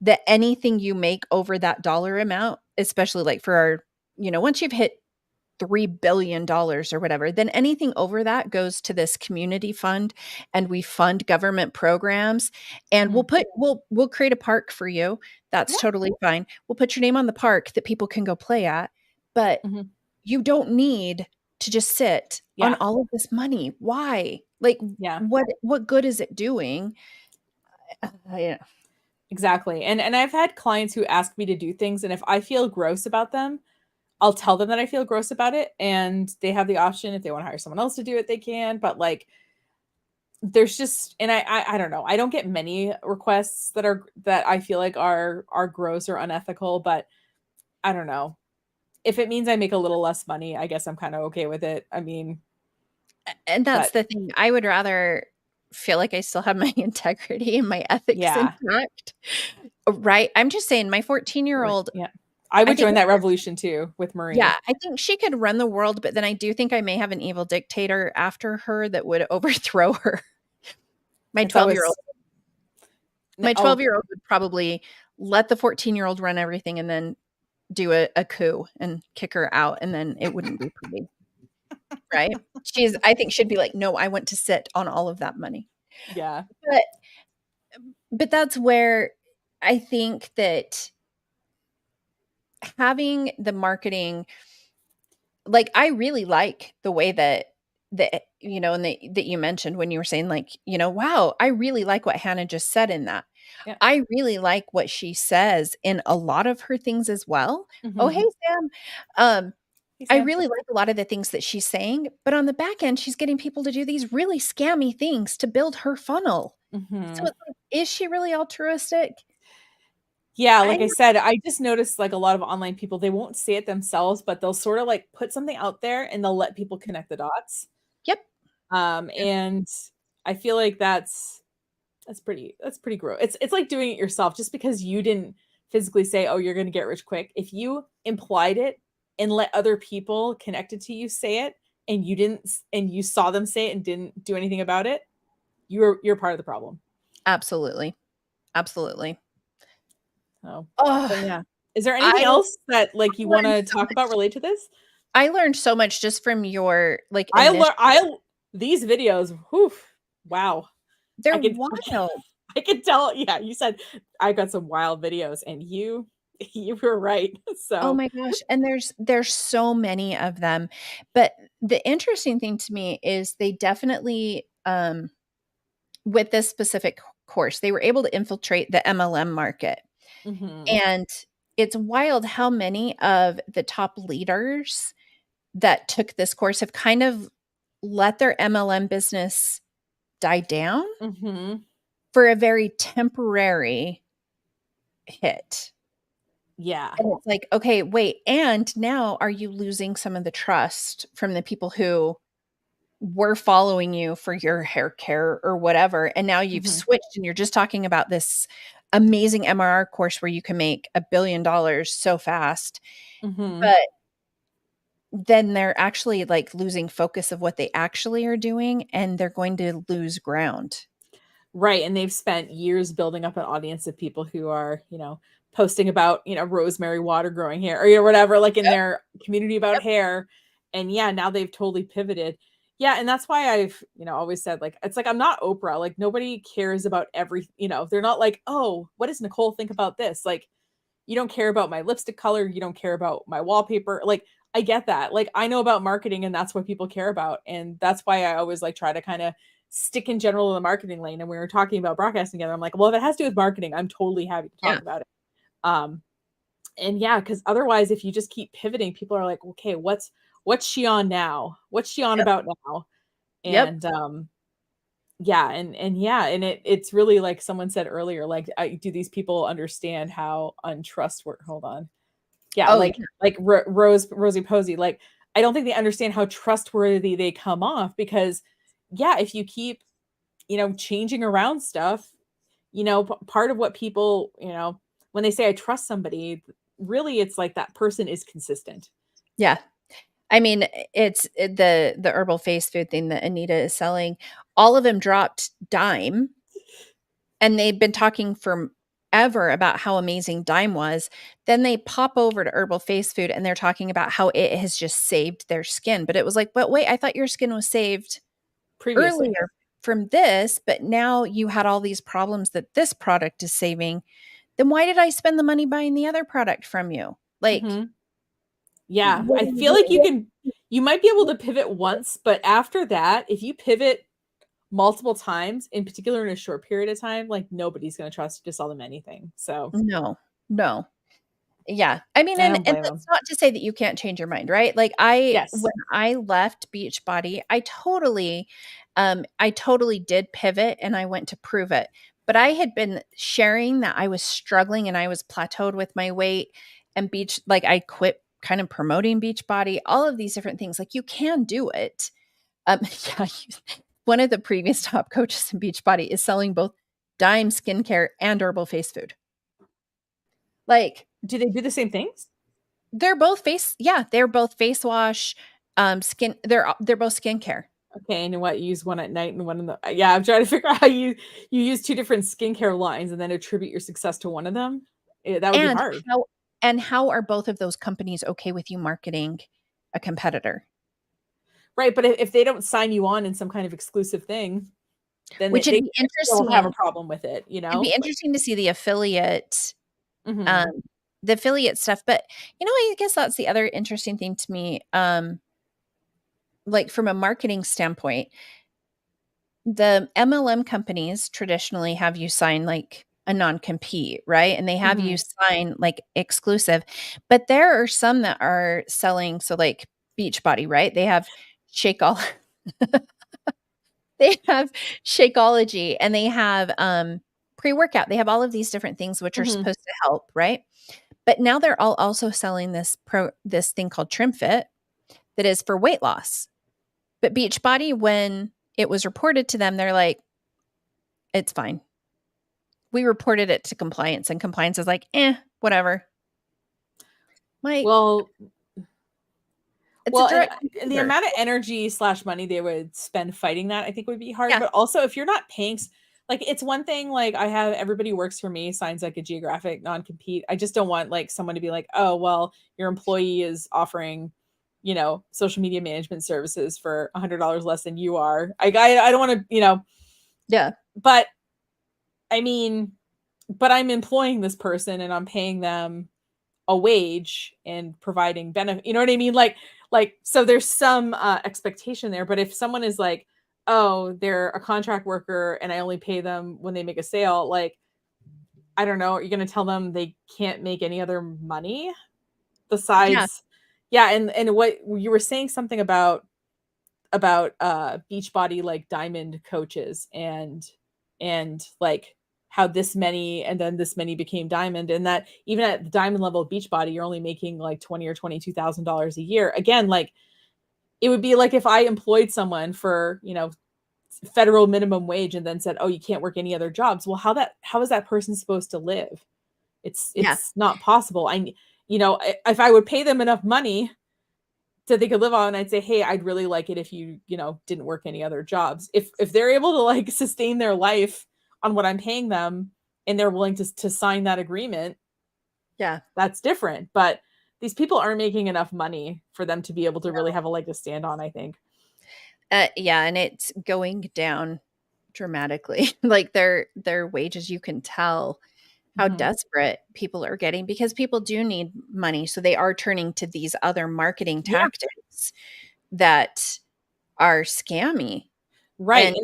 that anything you make over that dollar amount, especially like for our, once you've hit $3 billion or whatever, then anything over that goes to this community fund, and we fund government programs, and Mhm. we'll create a park for you. That's Yeah. totally fine. We'll put your name on the park that people can go play at, but Mhm. you don't need to just sit on Yeah. all of this money. Why? Like, Yeah. what good is it doing? Yeah. Exactly. And I've had clients who ask me to do things, and if I feel gross about them, I'll tell them that I feel gross about it, and they have the option if they want to hire someone else to do it, they can. But like, there's just, and I don't know. I don't get many requests that I feel like are gross or unethical, but I don't know. If it means I make a little less money, I guess I'm kind of okay with it. I mean, And that's but the thing. I would rather feel like I still have my integrity and my ethics yeah. intact. Right? I'm just saying my Right. 14-year-old, Yeah. I I would think join that revolution too with yeah, Marie. I think she could run the world, but then I do think I may have an evil dictator after her that would overthrow her. My It's always 12-year-old my oh 12-year-old would probably let the 14-year-old run everything and then do a coup and kick her out, and then it wouldn't be pretty, right? I think she'd be like, "No, I want to sit on all of that money." yeah. But that's where I think that having the marketing, like, I really like the way that and that you mentioned when you were saying, like, wow, I really like what Hannah just said in that. Yeah. I really like what she says in a lot of her things as well. Oh, hey, Mhm. Sam. Um, Hey, I Sam. really like a lot of the things that she's saying, but on the back end, she's getting people to do these really scammy things to build her funnel. So Mhm. it's like, is she really altruistic? Yeah, I like I said, I just noticed like a lot of online people, they won't say it themselves, but they'll sort of like put something out there and they'll let people connect the dots. Yep. Yep. And I feel like that's pretty gross. It's like doing it yourself just because you didn't physically say, "Oh, you're going to get rich quick." If you implied it and let other people connected to you say it, and you didn't and you saw them say it and didn't do anything about it, you're part of the problem. Absolutely. Absolutely. So, Oh, but yeah. Is there I anything else that like you want learned to so talk about much. related to this? I learned so much just from your, like, I initial. learn I these videos, whew, wow. They're I could wild. I could tell, yeah, you said I got some wild videos and you you were right. Oh So, my gosh, and there's so many of them, but the interesting thing to me is they definitely, with this specific course, they were able to infiltrate the MLM market, mhm. and it's wild how many of the top leaders that took this course have kind of let their MLM business die down Mhm. for a very temporary hit. Yeah. And it's like, okay, wait, and now are you losing some of the trust from the people who were following you for your hair care or whatever, and now you've Mhm. switched and you're just talking about this amazing MRR course where you can make $1 billion so fast, Mhm. but then they're actually, like, losing focus of what they actually are doing, and they're going to lose ground. Right, and they've spent years building up an audience of people who are, posting about, rosemary water growing hair or, whatever, like in Yep, their community about yep, hair. And yeah, now they've totally pivoted. Yeah, and that's why I've, always said like it's like I'm not Oprah. Like nobody cares about they're not like, "Oh, what does Nicole think about this?" Like you don't care about my lipstick color, you don't care about my wallpaper. Like I get that. Like I know about marketing and that's what people care about. And that's why I always like try to kind of stick in general in the marketing lane. And we were talking about broadcasting together. I'm like, well, if it has to do with marketing, I'm totally happy to yeah, talk about it. Um, and yeah, because otherwise, if you just keep pivoting, people are like, okay, what's she on now? What's she on yep, about now? yep. And yeah, and yeah, and it's really like someone said earlier, like, do these people understand how untrustworthy? Hold on. Yeah, Oh, yeah, like Rosie Posey, like, I don't think they understand how trustworthy they come off because, yeah, if you keep, changing around stuff, part of what people, when they say I trust somebody, really it's like that person is consistent. yeah. I mean, the herbal face food thing that Anita is selling, all of them dropped Dime, and they've been talking forever about how amazing Dime was. Then they pop over to herbal face food, and they're talking about how it has just saved their skin, but it was like, "But wait, I thought your skin was saved Previously. earlier from this, but now you had all these problems that this product is saving. Then why did I spend the money buying the other product from you?" Like, Mhm. Yeah, what I are you feel like doing? you might be able to pivot once, but after that, if you pivot multiple times, in particular in a short period of time, like nobody's going to trust you to sell them anything. So No, no. Yeah. I mean, I and don't and blame them. that's not to say that you can't change your mind, right? Like, when Yes. I left Beachbody, I totally did pivot and I went to prove it. But I had been sharing that I was struggling and I was plateaued with my weight and I quit kind of promoting Beachbody, all of these different things. Like, you can do it. Yeah, one of the previous top coaches in Beachbody is selling both Dime skincare and herbal face food. Like, Do they do the same things? they're both face wash, skin they're both skincare. Okay, and what, you use one at night and one in the yeah, I'm trying to figure out how you use 2 different skincare lines and then attribute your success to one of them? That would be And hard. how are both of those companies okay with you marketing a competitor? Right, but if they don't sign you on in some kind of exclusive thing, then Which they still have a problem with it, you it'd be know? Like interesting to see um, mhm, the affiliate stuff, but, I guess that's the other interesting thing to me, like, from a marketing standpoint, the MLM companies traditionally have you sign, like, a non-compete, right? And they have you mhm, sign, like, exclusive, but there are some that are selling, so, like, Beachbody, right? They have Shakeol they have Shakeology, and they have, pre-workout. They have all of these different things which are mhm. supposed to help, right? But now they're all also selling this thing called TrimFit that is for weight loss. But Beachbody, when it was reported to them, they're like, "It's fine." We reported it to compliance, and compliance is like, whatever. Like, Well it's a well, direct and the competitor. amount of energy/money they would spend fighting that, I think would be hard, Yeah. but also if you're not paying like, it's one thing, like, I have everybody works for me signs, like, a geographic non-compete. I just don't want, like, someone to be like, "Oh, well, your employee is offering, social media management services for $100 less than you are." I don't wanna, Yeah. but, I mean, but I'm employing this person and I'm paying them a wage and providing benefit, you know what I mean? So there's some expectation there, but if someone is like, oh, they're a contract worker and I only pay them when they make a sale, like, I don't know, are you going to tell them they can't make any other money Yeah. besides yeah, and what you were saying something about Beachbody like diamond coaches and like how this many and then this many became diamond, and that even at the diamond level of Beachbody, you're only making like $20,000 or $22,000 a year. Again, like it would be like if I employed someone for, federal minimum wage and then said, oh, you can't work any other jobs. Well, how is that person supposed to live? It's not possible. If I would pay them enough money so they could live on, I'd say, hey, I'd really like it if you didn't work any other jobs. If they're able to like sustain their life on what I'm paying them and they're willing to sign that agreement, that's different. But these people aren't making enough money for them to be able to really have a leg to stand on, I think. And it's going down dramatically. Like their wages, you can tell how desperate people are getting because people do need money. So they are turning to these other marketing tactics that are scammy. Right.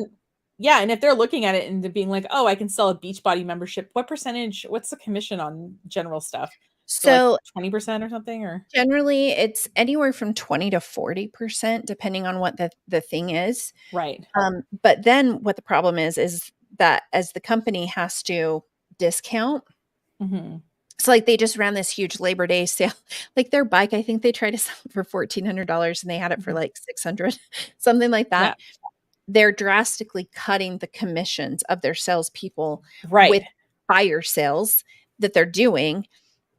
And if they're looking at it and being like, oh, I can sell a Beachbody membership, what's the commission on general stuff? So like 20% or something, or generally it's anywhere from 20 to 40%, depending on what the thing is. Right. But then what the problem is that as the company has to discount, so like they just ran this huge Labor Day sale, like their bike, I think they tried to sell it for $1,400 and they had it for like $600, something like that. Yeah. They're drastically cutting the commissions of their salespeople with fire sales that they're doing.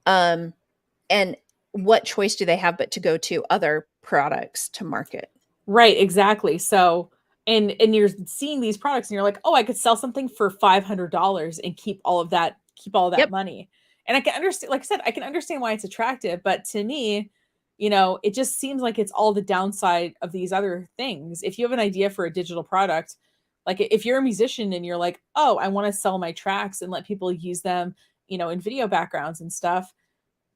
And what choice do they have but to go to other products to market? Right, exactly. So, and you're seeing these products and you're like, oh, I could sell something for $500 and keep all of that money. And I can understand, like I said, I can understand why it's attractive, but to me, it just seems like it's all the downside of these other things. If you have an idea for a digital product, like if you're a musician and you're like, oh, I want to sell my tracks and let people use them, in video backgrounds and stuff,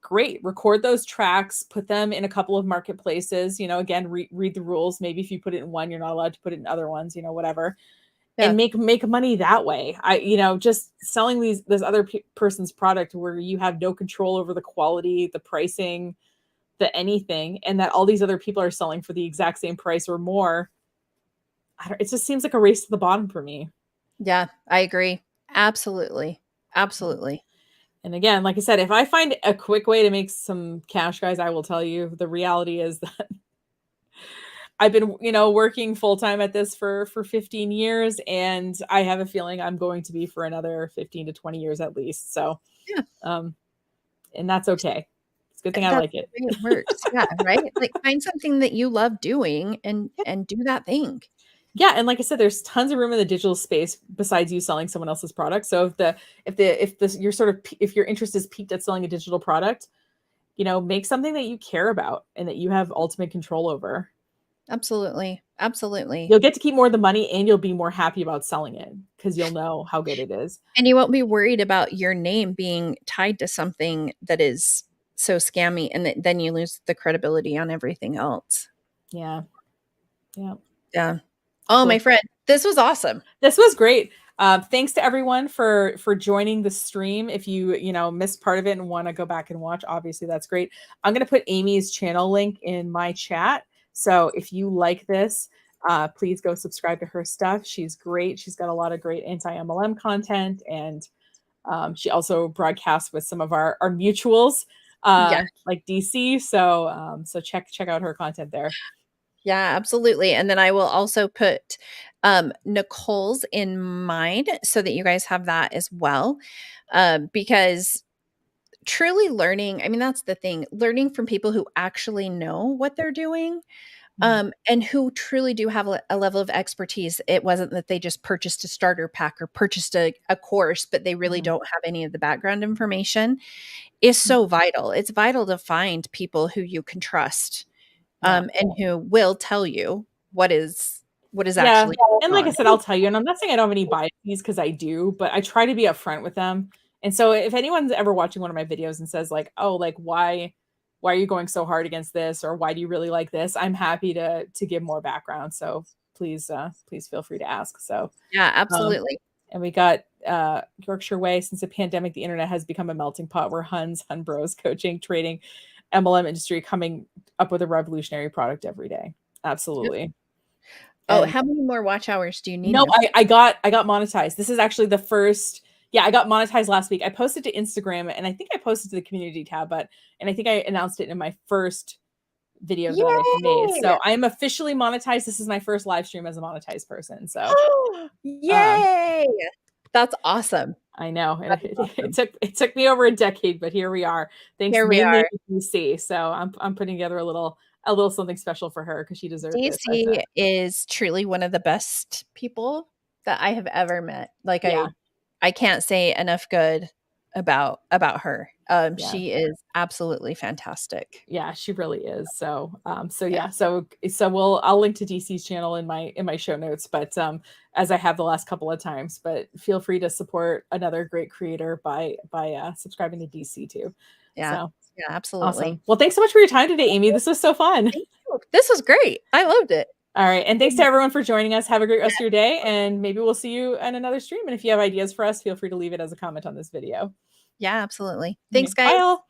great. Record those tracks, put them in a couple of marketplaces, again, read the rules. Maybe if you put it in one, you're not allowed to put it in other ones, whatever. Yeah. And make money that way. Just selling this other person's product where you have no control over the quality, the pricing, the anything, and that all these other people are selling for the exact same price or more. It just seems like a race to the bottom for me. Yeah, I agree. Absolutely. Absolutely. And again, like I said, if I find a quick way to make some cash, guys, I will tell you. The reality is that I've been, working full time at this for 15 years, and I have a feeling I'm going to be for another 15 to 20 years at least. So, and that's okay. It's a good thing I like it. It works. Yeah. Right. Like find something that you love doing and do that thing. Yeah, and like I said, there's tons of room in the digital space besides you selling someone else's product. So if your interest is peaked at selling a digital product, make something that you care about and that you have ultimate control over. Absolutely. Absolutely. You'll get to keep more of the money and you'll be more happy about selling it because you'll know how good it is. And you won't be worried about your name being tied to something that is so scammy, and then you lose the credibility on everything else. Yeah. Yeah. Yeah. Oh, cool. My friend, this was awesome. This was great. Thanks to everyone for joining the stream. If you missed part of it and want to go back and watch, obviously that's great. I'm going to put Amy's channel link in my chat. So if you like this, please go subscribe to her stuff. She's great. She's got a lot of great anti-MLM content, and she also broadcasts with some of our mutuals, like DC. So check out her content there. Yeah, absolutely. And then I will also put Nicole's in mine so that you guys have that as well. Because truly learning, I mean, that's the thing, learning from people who actually know what they're doing, and who truly do have a level of expertise. It wasn't that they just purchased a starter pack or purchased a course, but they really don't have any of the background information, is so vital. It's vital to find people who you can trust. And who will tell you what is actually going and like I said, I'll tell you, and I'm not saying I don't have any biases because I do, but I try to be upfront with them. And so if anyone's ever watching one of my videos and says like, oh, like why are you going so hard against this, or why do you really like this, I'm happy to give more background. So please feel free to ask. So yeah, absolutely. And we got Yorkshire Way. Since the pandemic, the internet has become a melting pot where Hun Bros, coaching, trading, MLM industry coming up with a revolutionary product every day. Absolutely. Oh, how many more watch hours do you need? No, I got monetized. This is actually the first yeah, I got monetized last week. I posted to Instagram, and I think I posted to the community tab, and I think I announced it in my first video that I've made. Yay! So I'm officially monetized. This is my first live stream as a monetized person. So yay! That's awesome. I know. And Awesome. it took me over a decade, but here we are. Thanks Here we mainly are. to DC. So I'm putting together a little something special for her because she deserves it. DC is truly one of the best people that I have ever met. Like Yeah. I can't say enough good about her. Yeah. She is absolutely fantastic. Yeah, she really is. So I'll link to DC's channel in my show notes, but as I have the last couple of times, but feel free to support another great creator by subscribing to DC too. Yeah. So, yeah, absolutely. Awesome. Well, thanks so much for your time today, Amy. This was so fun. This was great. I loved it. All right. And thanks to everyone for joining us. Have a great rest of your day. And maybe we'll see you in another stream. And if you have ideas for us, feel free to leave it as a comment on this video. Yeah, absolutely. Thanks, Okay. guys. Bye all.